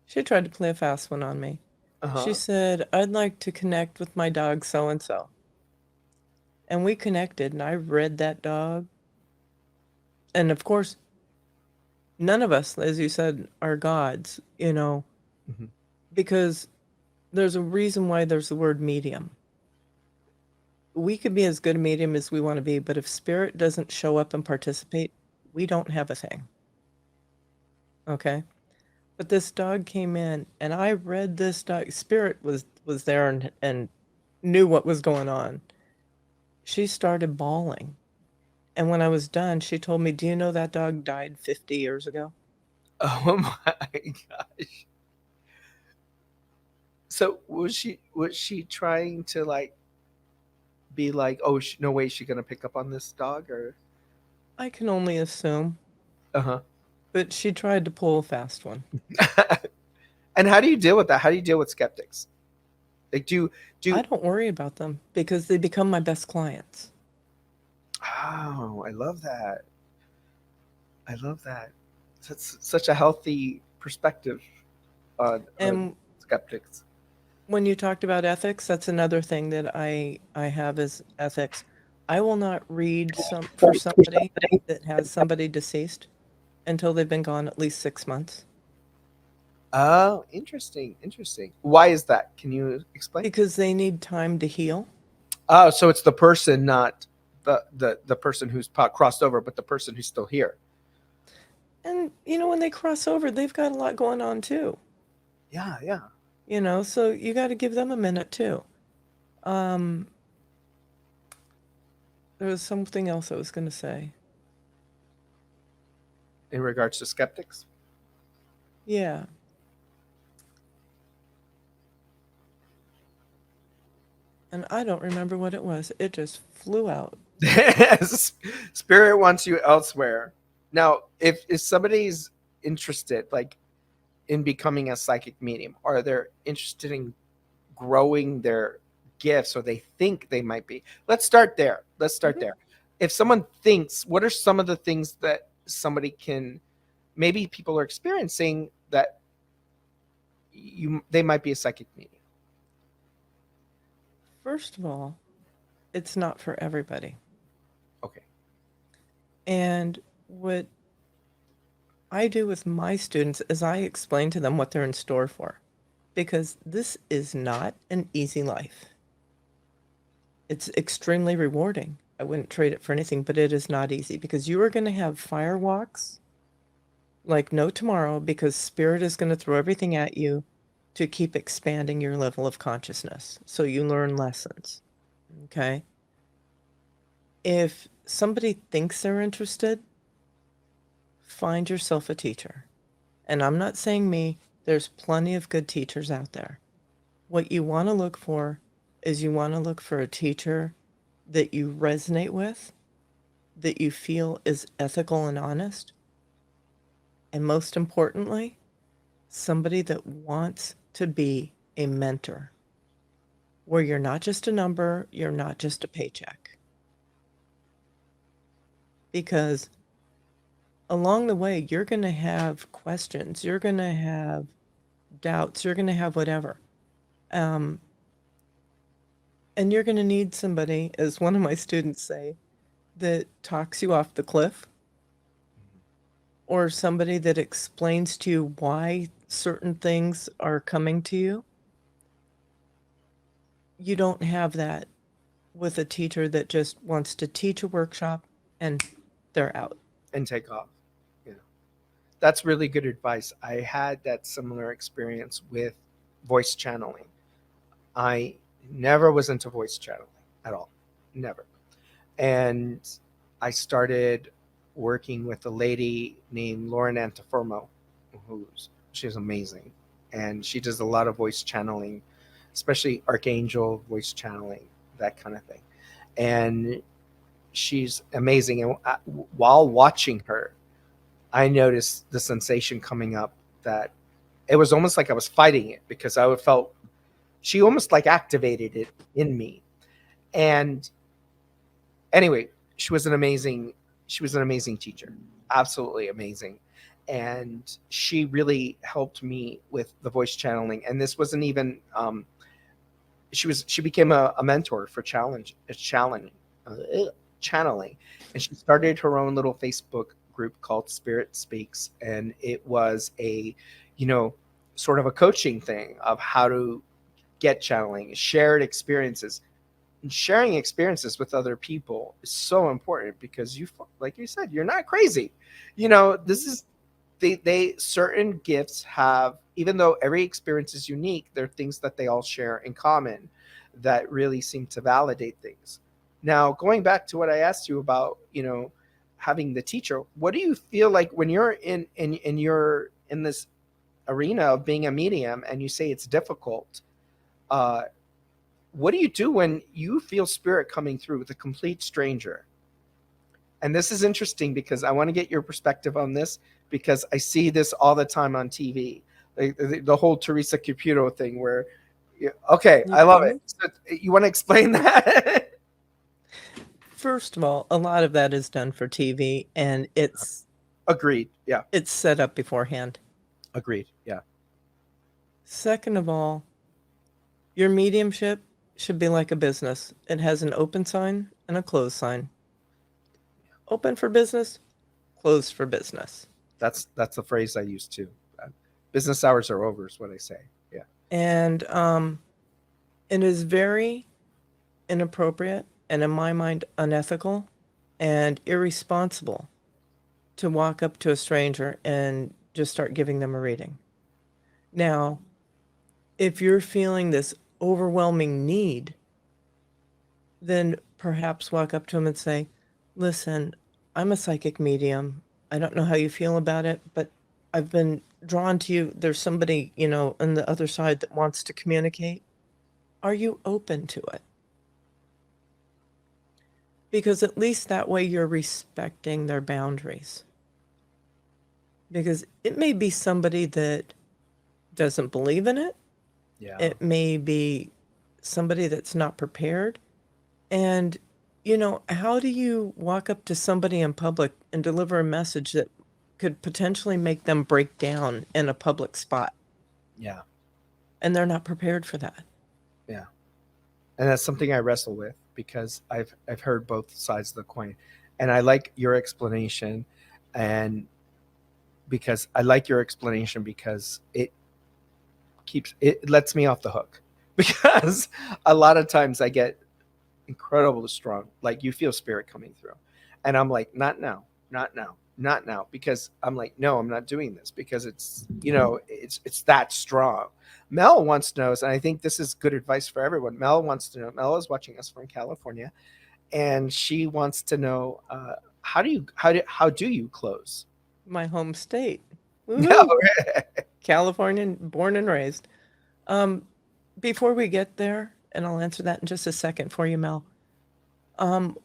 She tried to play a fast one on me. She Uh-huh. said, "I'd like to connect with my dog so and so." And we connected, and I read that dog. And of course, none of us, as you said, are gods, Mhm. because there's a reason why there's the word medium. We could be as good a medium as we want to be, but if spirit doesn't show up and participate, we don't have a thing. Okay? But this dog came in, and I read this dog. Spirit was there and knew what was going on. She started bawling. And when I was done, she told me, "Do you know that dog died 50 years ago?" Oh my gosh. So was she trying to like be like, "Oh, no way, she gonna pick up on this dog," or? I can only assume, Uh-huh. but she tried to pull a fast one. And how do you deal with that? How do you deal with skeptics? Like, I do don't worry about them because they become my best clients. oh, I love that. I love that. That's such a healthy perspective on And skeptics. when you talked about ethics, that's another thing that I have is ethics. I will not read for somebody that has somebody deceased until they've been gone at least 6 months, Oh, interesting, interesting. Why is that? Can you explain? because they need time to heal. Oh, so it's the person, not the person who's crossed over, but the person who's still here. And when they cross over, they've got a lot going on too. Yeah, yeah. So you got to give them a minute too. Um, there was something else I was going to say. In regards to skeptics. Yeah. And I don't remember what it was. It just flew out. Spirit wants you elsewhere. Now, if somebody's interested, like in becoming a psychic medium, or they're interested in growing their gifts, or they think they might be, let's start there. Let's start Mhm. there. If someone thinks, what are some of the things that somebody can, maybe people are experiencing that they might be a psychic medium? First of all, it's not for everybody. Okay. And what I do with my students is I explain to them what they're in store for, because this is not an easy life. It's extremely rewarding. I wouldn't trade it for anything, but it is not easy because you are going to have fire walks like no tomorrow, because spirit is going to throw everything at you to keep expanding your level of consciousness so you learn lessons. Okay? If somebody thinks they're interested, find yourself a teacher. And I'm not saying me, there's plenty of good teachers out there. What you want to look for is you want to look for a teacher that you resonate with, that you feel is ethical and honest, and most importantly, somebody that wants to be a mentor, where you're not just a number, you're not just a paycheck. Because along the way, you're going to have questions, you're going to have doubts, you're going to have whatever. Um, and you're going to need somebody, as one of my students say, that talks you off the cliff, or somebody that explains to you why certain things are coming to you. You don't have that with a teacher that just wants to teach a workshop and they're out. And take off. Yeah. That's really good advice. I had that similar experience with voice channeling. I never was into voice channeling at all. Never. And I started working with a lady named Lauren Antiformo, she's amazing. And she does a lot of voice channeling, especially archangel voice channeling, that kind of thing. And she's amazing. And while watching her, I noticed the sensation coming up that it was almost like I was fighting it, because I felt she almost like activated it in me. And anyway, she was an amazing she was an amazing teacher, absolutely amazing. And she really helped me with the voice channeling. And this wasn't even she became a mentor for uh, channeling. And she started her own little Facebook group called Spirit Speaks, and it was a, you know, sort of a coaching thing of how to get channeling, shared experiences. And sharing experiences with other people is so important, because like you said, you're not crazy. This is they certain gifts have, even though every experience is unique, there are things that they all share in common that really seem to validate things. Now, going back to what I asked you about, having the teacher, what do you feel like when you're in you're in this arena of being a medium, and you say it's difficult? uh what do you do when you feel spirit coming through with a complete stranger? And this is interesting, because I want to get your perspective on this, because I see this all the time on TV, like the whole Teresa Caputo thing, where, okay, I love it. Mhm. So you want to explain that? First of all, a lot of that is done for TV and Agreed. Yeah. it's set up beforehand. Agreed. Yeah. Second of all, your mediumship should be like a business. It has an open sign and a closed sign. Open for business, closed for business. That's the phrase I use too. Business hours are over is what I say. Yeah. And it is very inappropriate and, in my mind, unethical and irresponsible to walk up to a stranger and just start giving them a reading. Now, If you're feeling this overwhelming need, then perhaps walk up to them and say, listen, I'm a psychic medium. I don't know how you feel about it, but I've been drawn to you. There's somebody, on the other side that wants to communicate. Are you open to it? Because at least that way you're respecting their boundaries. Because it may be somebody that doesn't believe in it. Yeah. It may be somebody that's not prepared. And, how do you walk up to somebody in public and deliver a message that could potentially make them break down in a public spot? Yeah. And they're not prepared for that. Yeah. And that's something I wrestle with because I've heard both sides of the coin. And I like your explanation, and because I like your explanation because it lets me off the hook. Because a lot of times I get incredibly strong, like you feel spirit coming through, and I'm like, not now, not now, not now, because I'm like, no, I'm not doing this because it's that strong. Mel wants to know, and I think this is good advice for everyone. Mel wants to know. Mel is watching us from California, and she wants to know, how do you close? My home state. No. Woohoo! Californian, born and raised. Um, Before we get there, and I'll answer that in just a second for you, Mel. Um,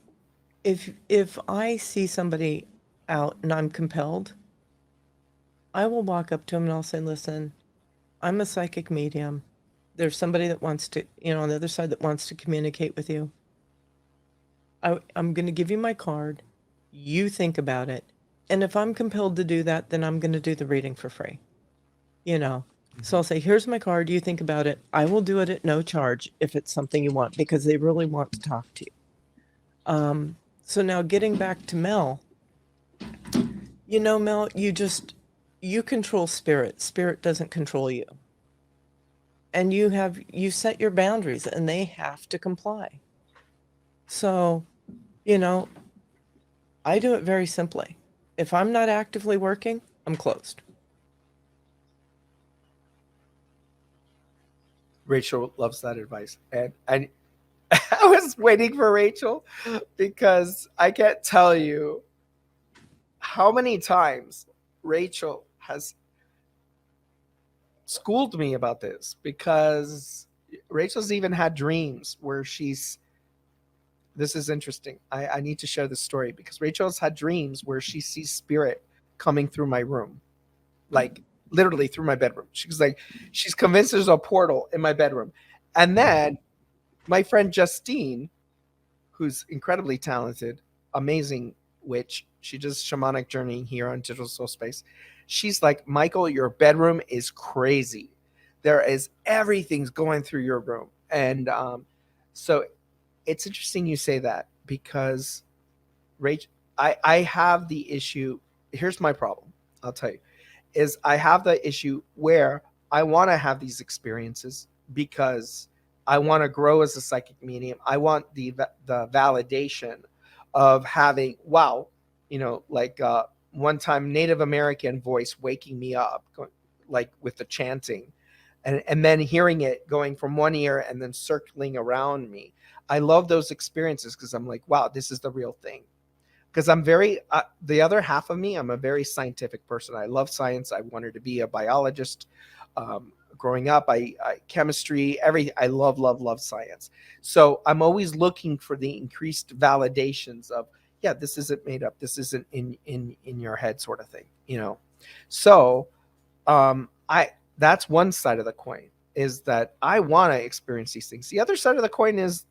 if I see somebody out and I'm compelled, I will walk up to them and I'll say, listen, I'm a psychic medium. There's somebody that wants to, on the other side that wants to communicate with you. I'm going to give you my card. You think about it. And if I'm compelled to do that, then I'm going to do the reading for free. So I'll say, here's my card. You think about it. I will do it at no charge if it's something you want because they really want to talk to you. So now getting back to Mel, Mel, you control spirit. Spirit doesn't control you. And you set your boundaries and they have to comply. So, I do it very simply. If I'm not actively working, I'm closed. Rachel loves that advice, and I was waiting for Rachel because I can't tell you how many times Rachel has schooled me about this, because Rachel's even had dreams where she's this is interesting. I need to share this story because Rachel's had dreams where she sees spirit coming through my room, like literally through my bedroom. She's convinced there's a portal in my bedroom. And then my friend Justine, who's incredibly talented, amazing witch. She does shamanic journeying here on Digital Soul Space. She's like, Michael, your bedroom is crazy. There is everything's going through your room. And so it's interesting you say that because Rach, I have the issue. Here's my problem. I'll tell you, is I have the issue where I want to have these experiences because I want to grow as a psychic medium. I want the validation of having, wow, like one time Native American voice waking me up, like with the chanting, and then hearing it going from one ear and then circling around me. I love those experiences because I'm like, wow, this is the real thing. Because I'm very, the other half of me, I'm a very scientific person. I love science. I wanted to be a biologist. Growing up, I chemistry, I love science. So I'm always looking for the increased validations of, yeah, this isn't made up. This isn't in your head, sort of thing. So I that's one side of the coin, is that I want to experience these things. The other side of the coin is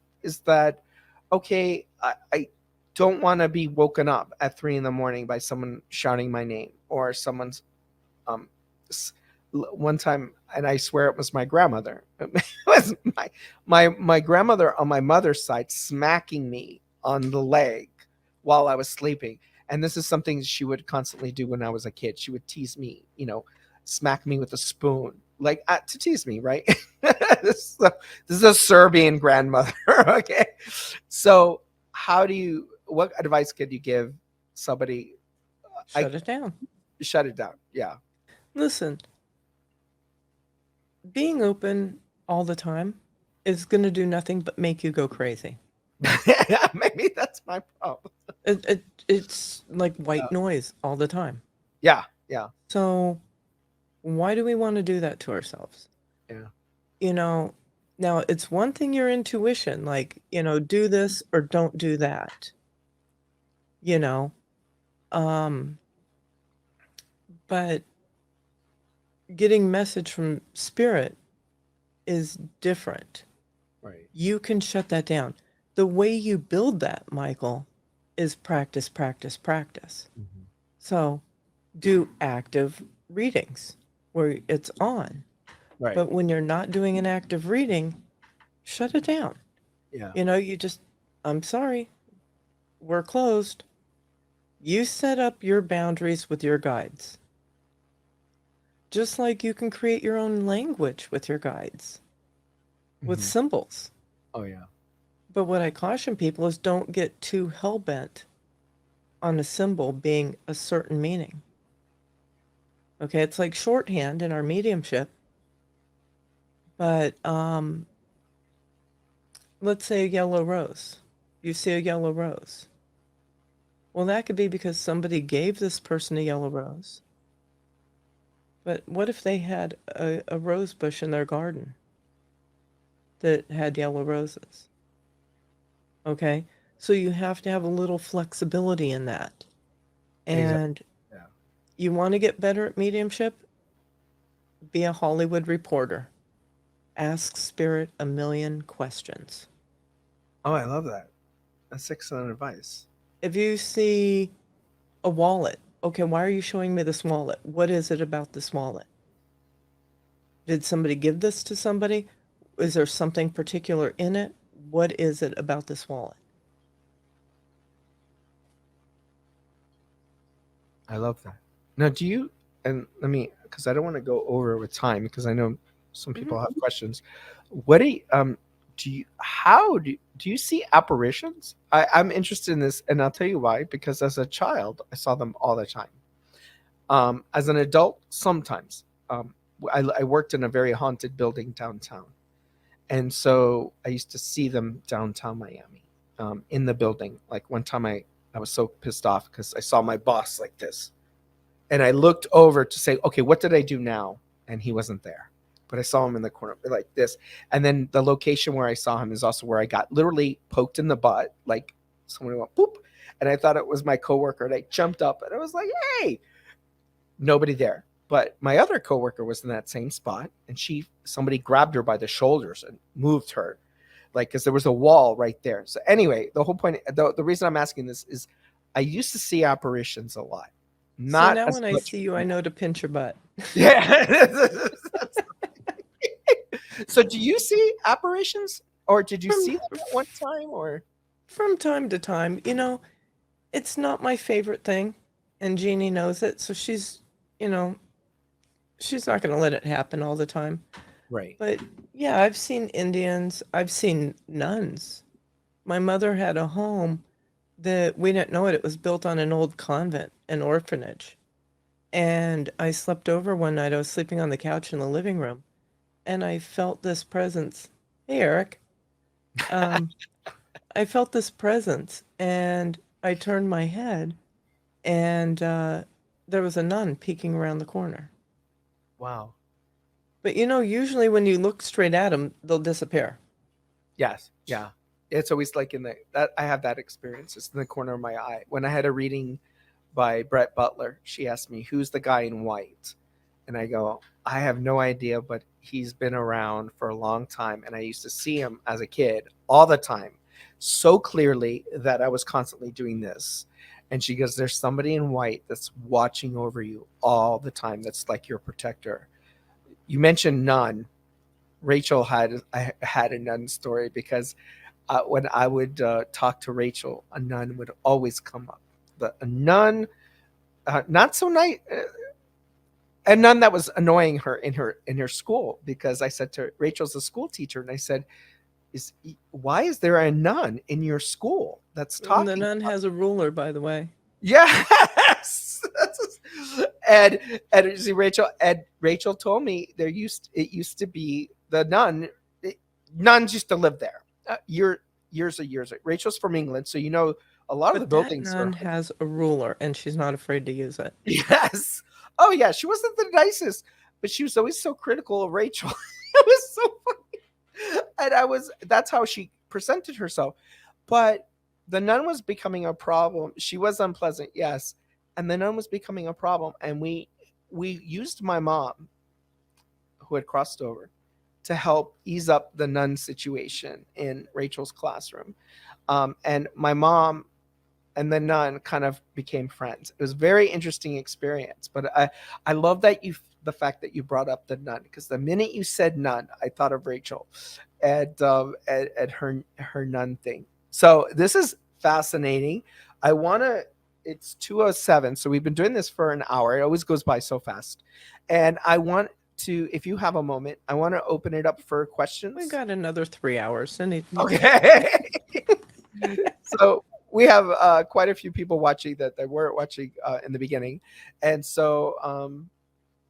that, okay, I don't want to be woken up at 3 a.m. by someone shouting my name, or someone's um one time, and I swear it was my grandmother. It was my grandmother on my mother's side smacking me on the leg while I was sleeping. And this is something she would constantly do when I was a kid. She would tease me, smack me with a spoon, like to tease me, right? This is a Serbian grandmother. Okay. So what advice could you give somebody? I Shut it down. Shut it down. Yeah. Listen, being open all the time is going to do nothing but make you go crazy. Maybe that's my problem. It's like Yeah, white noise all the time. yeah, yeah, So why do we want to do that to ourselves? yeah. You know, now it's one thing your intuition, like, do this or don't do that, you know, um, but getting message from spirit is different. Right. You can shut that down. The way you build that, Michael, is practice, practice, practice. Mhm. So do active readings where it's on. Right. But when you're not doing an active reading, shut it down. Yeah. You just, I'm sorry, we're closed. You set up your boundaries with your guides, just like you can create your own language with your guides, with Hmm. symbols. Oh yeah. But what I caution people is don't get too hell bent on a symbol being a certain meaning. Okay, it's like shorthand in our mediumship, but let's say a yellow rose. You see a yellow rose. Well, that could be because somebody gave this person a yellow rose. But what if they had a rose bush in their garden that had yellow roses? Okay, so you have to have a little flexibility in that. Exactly. And Yeah. you want to get better at mediumship? Be a Hollywood reporter. Ask spirit a million questions. Oh, I love that. That's excellent advice. If you see a wallet, okay, why are you showing me this wallet? What is it about this wallet? Did somebody give this to somebody? Is there something particular in it? What is it about this wallet? I love that. Now, do you, and let me, because I don't want to go over with time, because I know some Mhm. people have questions. What do you, how do you see apparitions? I'm interested in this, and I'll tell you why. Because as a child, I saw them all the time. As an adult, sometimes. I worked in a very haunted building downtown, and so I used to see them downtown Miami, in the building. Like one time, I was so pissed off because I saw my boss like this, and I looked over to say, okay, what did I do now? And he wasn't there. But I saw him in the corner like this. And then the location where I saw him is also where I got literally poked in the butt. Like someone went boop. And I thought it was my coworker. And I jumped up and I was like, hey, nobody there. But my other coworker was in that same spot. And somebody grabbed her by the shoulders and moved her. Like, because there was a wall right there. So anyway, the whole point, the reason I'm asking this is I used to see apparitions a lot, So not now as when I much see you, I know to pinch your butt. yeah. So do you see apparitions or did you from see them at one time or from time to time, it's not my favorite thing, and Jeannie knows it, so you know, she's not going to let it happen all the time. right. But yeah, I've seen Indians, I've seen nuns. My mother had a home that we didn't know it. It was built on an old convent, an orphanage. And I slept over one night. I was sleeping on the couch in the living room, and I felt this presence. Hey, Eric. Um, I felt this presence, and I turned my head, and there was a nun peeking around the corner. Wow. But usually when you look straight at them, they'll disappear. Yes. Yeah. It's always like in the that I have that experience. It's in the corner of my eye. When I had a reading by Brett Butler, she asked me, "Who's the guy in white?" And I go, "I have no idea, but he's been around for a long time and I used to see him as a kid all the time, so clearly that I was constantly doing this." And she goes, "There's somebody in white that's watching over you all the time. That's like your protector." You mentioned nun. Rachel had a nun story because when I would talk to Rachel, a nun would always come up. But a nun, not so nice, a nun that was annoying her in her school because I said to her, Rachel's a school teacher, and I said, "Is why is there a nun in your school that's And the talking?" nun has a ruler, by the way. Yes. and see Rachel told me it used to be the nuns used to live there. Years. Rachel's from England, so a lot of the But that buildings are nun has a ruler and she's not afraid to use it. yes. Oh yeah, she wasn't the nicest, but she was always so critical of Rachel. It was so funny. And that's how she presented herself. But the nun was becoming a problem. She was unpleasant, yes. And the nun was becoming a problem. And we used my mom, who had crossed over, to help ease up the nun situation in Rachel's classroom. And my mom and the nun kind of became friends. It was a very interesting experience. But I love the fact that you brought up the nun, because the minute you said nun, I thought of Rachel at her nun thing. So this is fascinating. I want to. It's 2:07, so we've been doing this for an hour. It always goes by so fast, and I want to. If you have a moment, I want to open it up for questions. We got another 3 hours. Okay. So we have quite a few people watching that weren't watching in the beginning, and so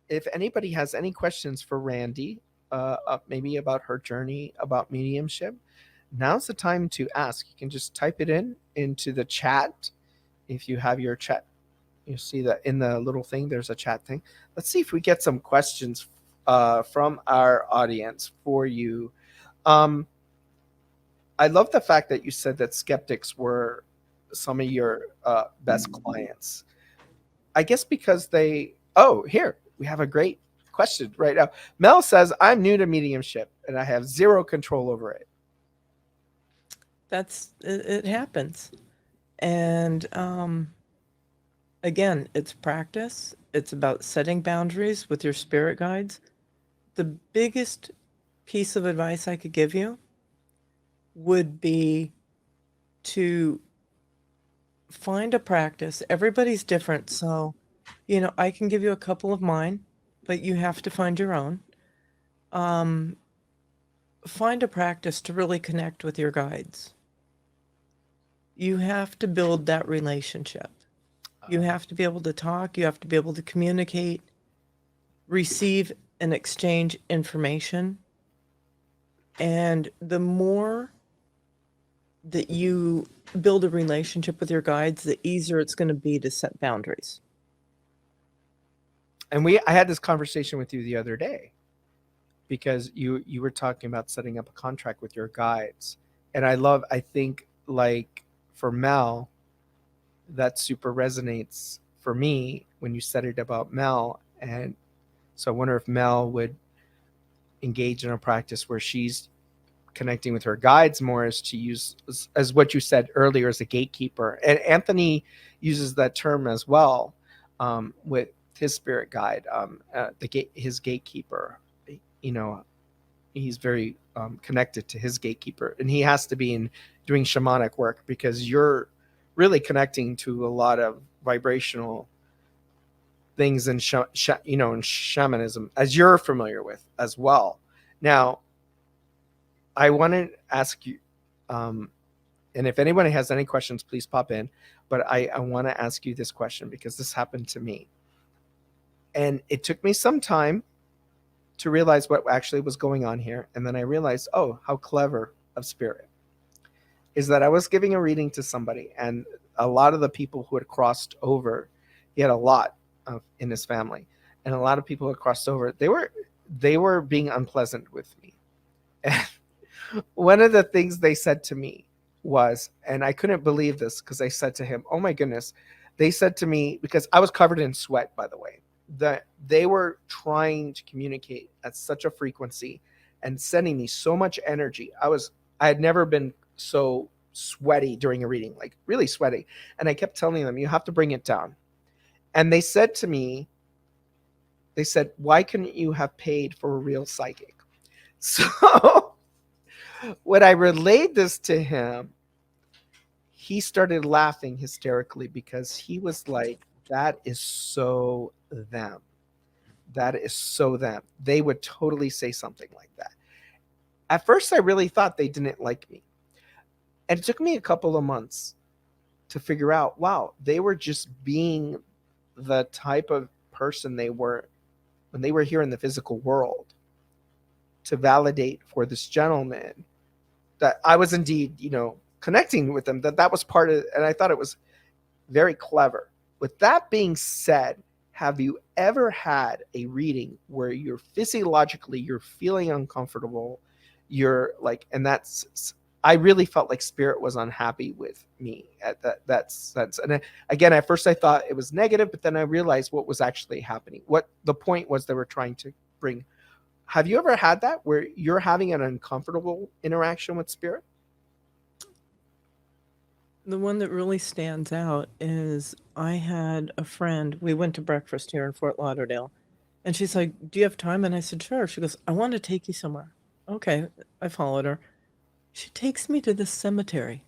if anybody has any questions for Randi, maybe about her journey about mediumship, now's the time to ask. You can just type it into the chat. If you have your chat, you see that in the little thing, there's a chat thing. Let's see if we get some questions from our audience for you. I love the fact that you said that skeptics were some of your best clients. I guess because here, we have a great question right now. Mel says, I'm new to mediumship and I have zero control over it. It happens. And again, it's practice. It's about setting boundaries with your spirit guides. The biggest piece of advice I could give you would be to find a practice. Everybody's different. So, I can give you a couple of mine, but you have to find your own. Find a practice to really connect with your guides. You have to build that relationship. You have to be able to talk. You have to be able to communicate, receive and exchange information. And the more that you build a relationship with your guides, the easier it's going to be to set boundaries. And I had this conversation with you the other day, because you were talking about setting up a contract with your guides. And I think like for Mel, that super resonates for me when you said it about Mel. And so I wonder if Mel would engage in a practice where she's connecting with her guides more, as to use as what you said earlier, as a gatekeeper. And Anthony uses that term as well, with his spirit guide, his gatekeeper. He's very connected to his gatekeeper, and he has to be in doing shamanic work, because you're really connecting to a lot of vibrational things in in shamanism, as you're familiar with as well. Now, I want to ask you, and if anybody has any questions, please pop in. But I want to ask you this question, because this happened to me, and it took me some time to realize what actually was going on here. And then I realized, oh, how clever of spirit is that I was giving a reading to somebody, and a lot of the people who had crossed over, he had a lot in his family, and a lot of people who had crossed over, they were being unpleasant with me. And one of the things they said to me was, and I couldn't believe this, because I said to him, oh my goodness, they said to me, because I was covered in sweat, by the way, that they were trying to communicate at such a frequency and sending me so much energy. I had never been so sweaty during a reading, like really sweaty. And I kept telling them, you have to bring it down. And they said to me, why couldn't you have paid for a real psychic? So when I relayed this to him, he started laughing hysterically, because he was like, that is so them. That is so them. They would totally say something like that. At first, I really thought they didn't like me. And it took me a couple of months to figure out, wow, they were just being the type of person they were when they were here in the physical world, to validate for this gentleman that I was indeed, connecting with them, that was part of, and I thought it was very clever. With that being said, have you ever had a reading where you're feeling uncomfortable? You're like, and that's, I really felt like spirit was unhappy with me at that sense. And again, at first I thought it was negative, but then I realized what was actually happening. What the point was they were trying to bring. Have you ever had that where you're having an uncomfortable interaction with spirit? The one that really stands out is I had a friend, we went to breakfast here in Fort Lauderdale, and she's like, "Do you have time?" And I said, "Sure." She goes, "I want to take you somewhere." Okay, I followed her. She takes me to the cemetery.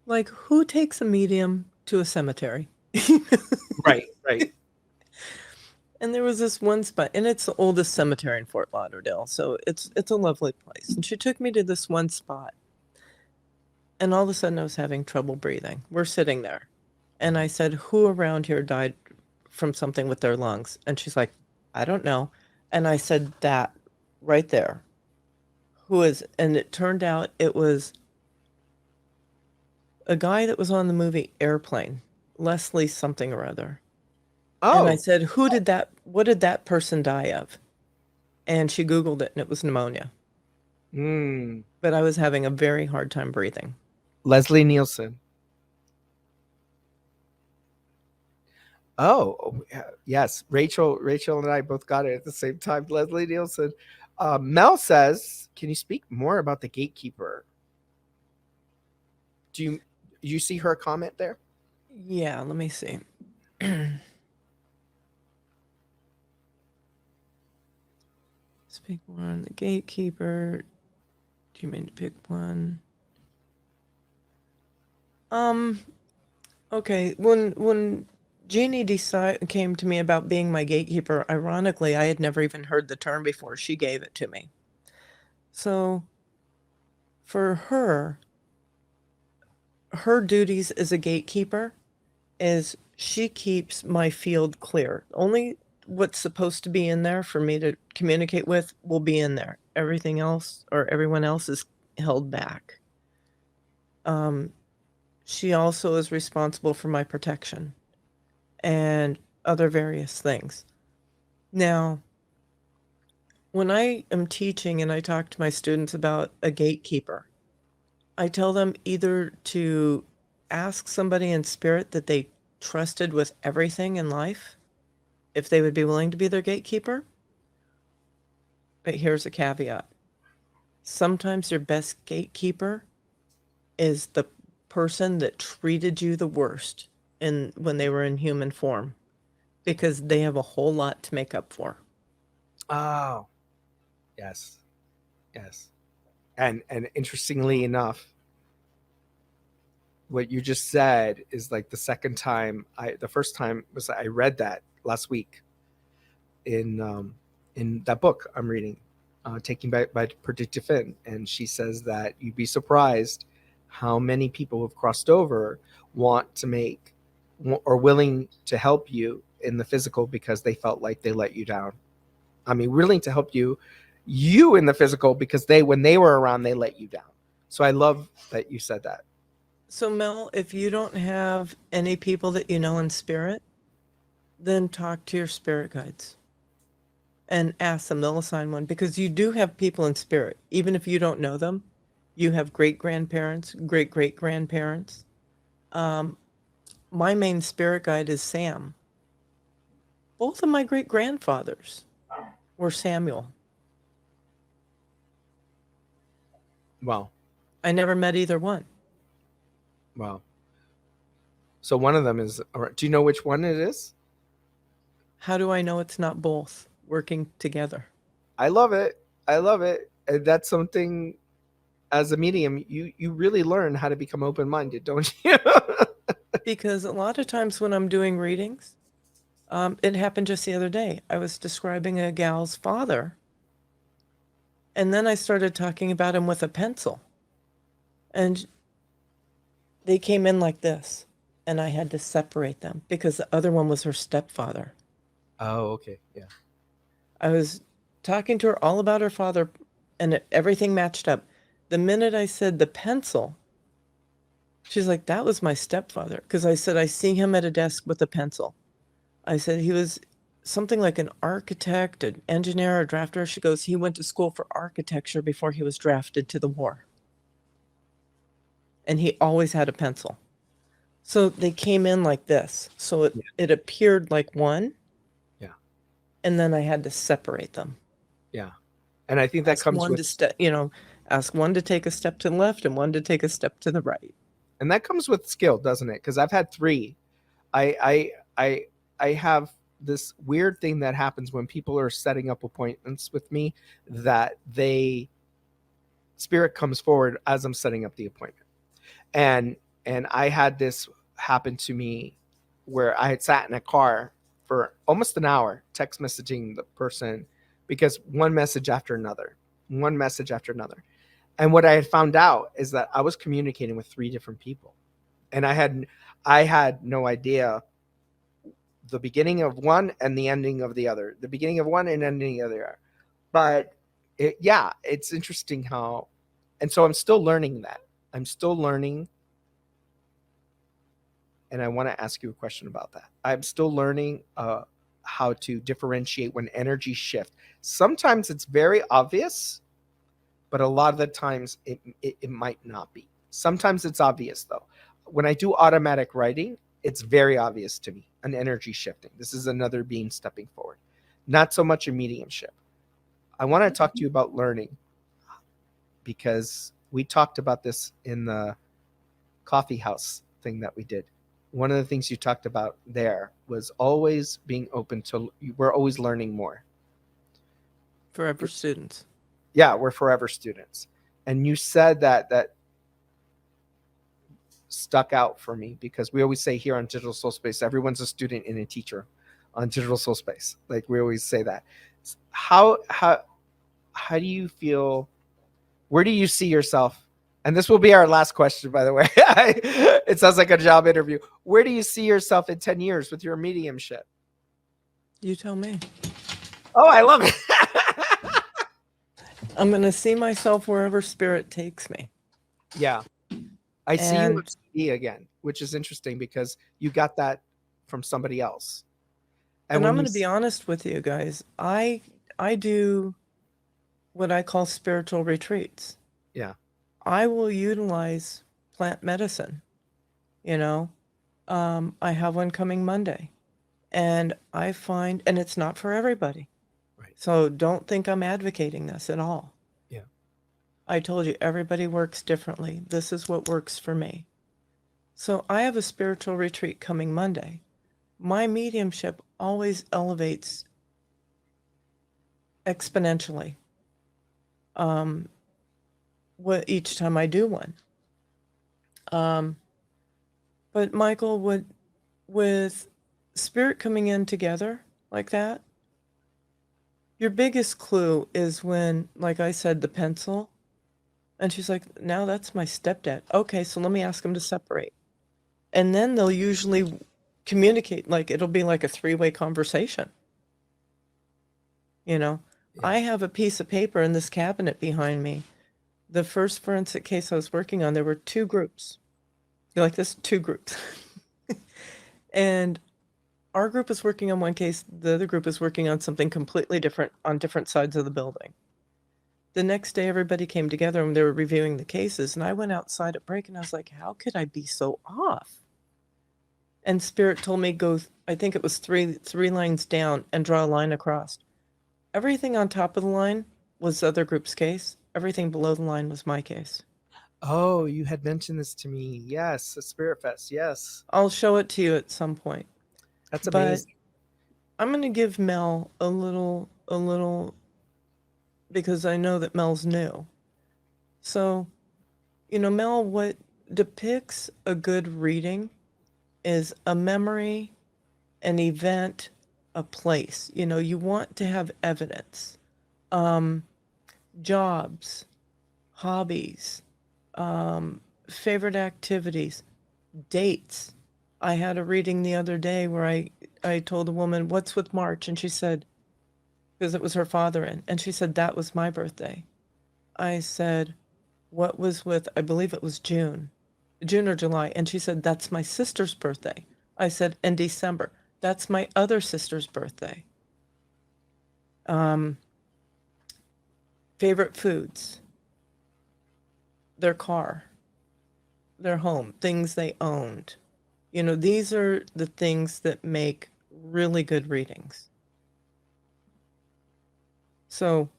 Like, who takes a medium to a cemetery? Right, right. And there was this one spot, and it's the oldest cemetery in Fort Lauderdale, so it's a lovely place. And she took me to this one spot, and all of a sudden I was having trouble breathing. We're sitting there, and I said, "Who around here died from something with their lungs?" And she's like, "I don't know." And I said, "That right there. Who is?" And it turned out it was a guy that was on the movie Airplane, Leslie something or other. And I Oh, said, what did that person die of? And she Googled it, and it was pneumonia. mm. But I was having a very hard time breathing. Leslie Nielsen. Oh, yes. Rachel and I both got it at the same time. Leslie Nielsen. Mel says, "Can you speak more about the gatekeeper?" Do you see her comment there? Yeah, let me see. Speak more on the gatekeeper. Do you mean to pick one? Okay. When Jeannie came to me about being my gatekeeper, ironically, I had never even heard the term before. She gave it to me. So for her duties as a gatekeeper is she keeps my field clear. Only what's supposed to be in there for me to communicate with will be in there. Everything else or everyone else is held back. She also is responsible for my protection and other various things. Now, when I am teaching and I talk to my students about a gatekeeper, I tell them either to ask somebody in spirit that they trusted with everything in life, if they would be willing to be their gatekeeper. But here's a caveat. Sometimes your best gatekeeper is the person that treated you the worst when they were in human form, because they have a whole lot to make up for. Oh, yes, yes. And interestingly enough, what you just said is like the second time the first time was I read that last week in that book I'm reading, Taking Back by Predictive Fin, and she says that you'd be surprised how many people who've crossed over want to make or willing to help you in the physical because they felt like they let you down. I mean, willing to help you in the physical because when they were around, they let you down. So I love that you said that. So, Mel, if you don't have any people that you know in spirit, then talk to your spirit guides and ask them. They'll assign one, because you do have people in spirit. Even if you don't know them, you have great-grandparents, great-great-grandparents. My main spirit guide is Sam. Both of my great-grandfathers were Samuel. Wow. I never met either one. Wow. So one of them is, do you know which one it is? How do I know it's not both working together? I love it. I love it. And that's something as a medium, you really learn how to become open-minded, don't you? Because a lot of times when I'm doing readings, it happened just the other day. I was describing a gal's father, and then I started talking about him with a pencil. And they came in like this. and I had to separate them because the other one was her stepfather. Oh, okay. Yeah. I was talking to her all about her father, and everything matched up. The minute I said the pencil, she's like, that was my stepfather. Because I said, I see him at a desk with a pencil. I said, he was something like an architect, an engineer, a drafter. She goes, he went to school for architecture before he was drafted to the war. And he always had a pencil. So they came in like this. So Yeah. it appeared like one, Yeah. and then I had to separate them. Yeah. And I think that Ask comes one with to step, ask one to take a step to the left and one to take a step to the right. skill, doesn't it? Because I've had three. I have this weird thing that happens when people are setting up appointments with me, that they spirit comes forward as I'm setting up the appointment. And I had this happen to me where I had sat in a car for almost an hour text messaging the person, because one message after another, one message after another. And what I had found out is that I was communicating with three different people. And I had no idea the beginning of one and the ending of the other, the beginning of one and ending of the other. But yeah, it's interesting how, and so I'm still learning that. I'm still learning. And I want to ask you a question about that. I'm still learning how to differentiate when energy shift. Sometimes it's very obvious, but a lot of the times it might not be. Sometimes it's obvious though. When I do automatic writing, it's very obvious to me, an energy shifting. This is another being stepping forward. Not so much a mediumship. I want to talk to you about learning, because we talked about this in the coffee house thing that we did. One of the things you talked about there was always being open to, we're always learning more. Forever students. Yeah, we're forever students. And you said that stuck out for me, because we always say here on Digital Soulspace, everyone's a student and a teacher on Digital Soulspace. Like we always say that. How do you feel? Where do you see yourself? And this will be our last question, by the way. It sounds like a job interview. Where do you see yourself in 10 years with your mediumship? You tell me. Oh, I love it. I'm going to see myself wherever spirit takes me. Yeah. I see you on And TV again, which is interesting because you got that from somebody else. and when I'm you going to be honest with you guys. I do what I call spiritual retreats. Yeah. I will utilize plant medicine. You know, I have one coming Monday, and I find, and it's not for everybody. Right. So don't think I'm advocating this at all. Yeah. I told you everybody works differently. This is what works for me. So I have a spiritual retreat coming Monday. My mediumship always elevates exponentially. Each time I do one. But Michael, with spirit coming in together like that, your biggest clue is when, like I said, the pencil, and she's like, now that's my stepdad. Okay, so let me ask him to separate. And then they'll usually communicate, like it'll be like a three-way conversation. Yeah. I have a piece of paper in this cabinet behind me. The first forensic case I was working on, there were two groups. You like this? Two groups. And our group is working on one case, the other group is working on something completely different on different sides of the building. The next day, everybody came together and they were reviewing the cases. And I went outside at break and I was like, how could I be so off? And Spirit told me, go, I think it was three lines down and draw a line across. Everything on top of the line was the other group's case. Everything below the line was my case. Oh, you had mentioned this to me. Yes, a Spirit Fest. Yes. I'll show it to you at some point. That's But amazing. I'm going to give Mel a little, because I know that Mel's new. So, Mel, what depicts a good reading is a memory, an event, a place. You want to have evidence. Jobs, hobbies, favorite activities, dates. I had a reading the other day where I told a woman, "What's with March?" And she said, because it was her father in, and she said, "That was my birthday." I said, "What was with," I believe it was June or July. And she said, "That's my sister's birthday." I said, "In December." "That's my other sister's birthday." Um, Favorite foods, their car, their home, things they owned. These are the things that make really good readings. So,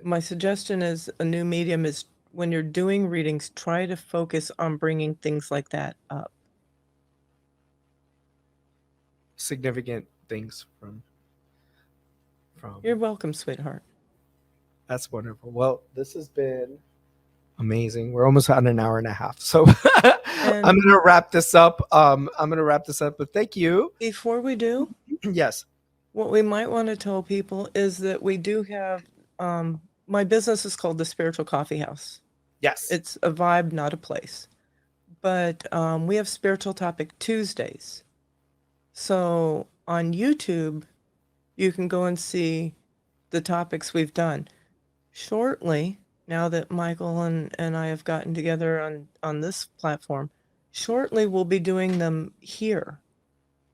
my suggestion is a new medium is when you're doing readings, try to focus on bringing things like that up. Significant things You're from welcome, sweetheart. That's wonderful. Well, this has been amazing. We're almost at an hour and a half. So I'm And going to wrap this up. I'm going to wrap this up, but thank you. before we do, Yes. what we might want to tell people is that we do have my business is called the Spiritual Coffee House. Yes. It's a vibe, not a place. But we have Spiritual Topic Tuesdays. So on YouTube, you can go and see the topics we've done. Shortly, now that Michael and I have gotten together on this platform, shortly we'll be doing them here.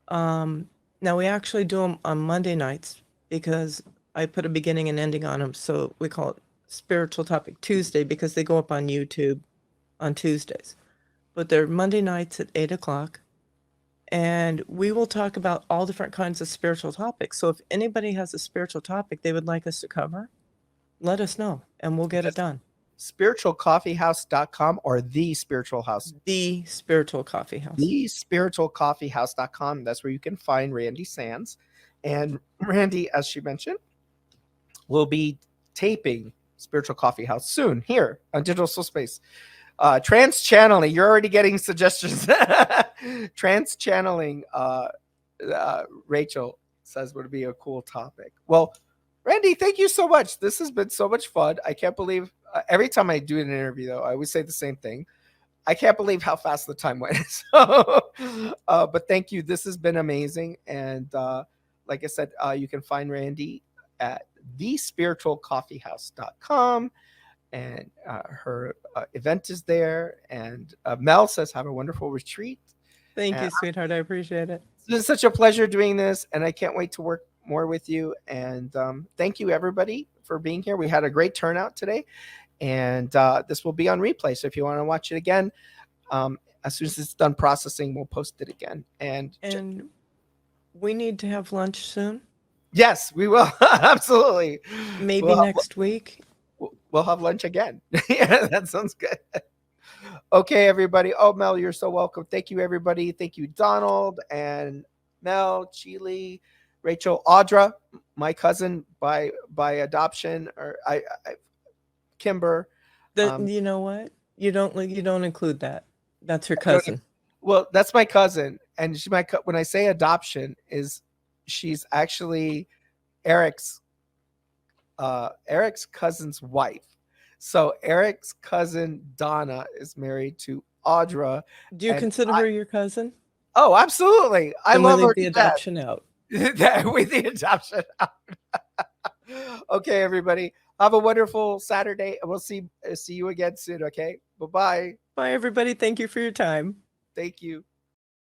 Now we actually do them on Monday nights because I put a beginning and ending on them. So we call it Spiritual Topic Tuesday because they go up on YouTube on Tuesdays. But they're Monday nights at 8 o'clock. And we will talk about all different kinds of spiritual topics. So if anybody has a spiritual topic they would like us to cover, let us know and we'll get it done. Spiritualcoffeehouse.com or The Spiritual House? The Spiritual Coffee House. TheSpiritualCoffeehouse.com. That's where you can find Randi Sands. And Randi, as she mentioned, will be taping Spiritual Coffee House soon here on Digital Soulspace. Trans channeling. You're already getting suggestions. Trans channeling. Rachel says would be a cool topic. Well, Randi, thank you so much. This has been so much fun. I can't believe every time I do an interview, though, I always say the same thing. I can't believe how fast the time went. So, but thank you. This has been amazing. And like I said, you can find Randi at thespiritualcoffeehouse.com. And her event is there. And Mel says, have a wonderful retreat. Thank you, sweetheart. I appreciate it. It's been such a pleasure doing this, and I can't wait to work more with you. And thank you, everybody, for being here. We had a great turnout today, and this will be on replay. So if you want to watch it again, as soon as it's done processing, we'll post it again. And we need to have lunch soon. Yes, we will. Absolutely. Maybe next week. We'll have lunch again. Yeah, that sounds good. Okay, everybody. Oh, Mel, you're so welcome. Thank you, everybody. Thank you, Donald and Mel, Chile, Rachel, Audra, my cousin by adoption, or Kimber. You know what? You don't include that. That's her cousin. Well, that's my cousin, and she when I say adoption she's actually Eric's cousin's wife. So Eric's cousin Donna is married to Audra. Do you consider her your cousin? Oh, absolutely. I love her. The adoption out. With the adoption out. Okay, everybody. Have a wonderful Saturday, and we'll see you again soon. Okay. Bye-bye. Bye, everybody. Thank you for your time. Thank you.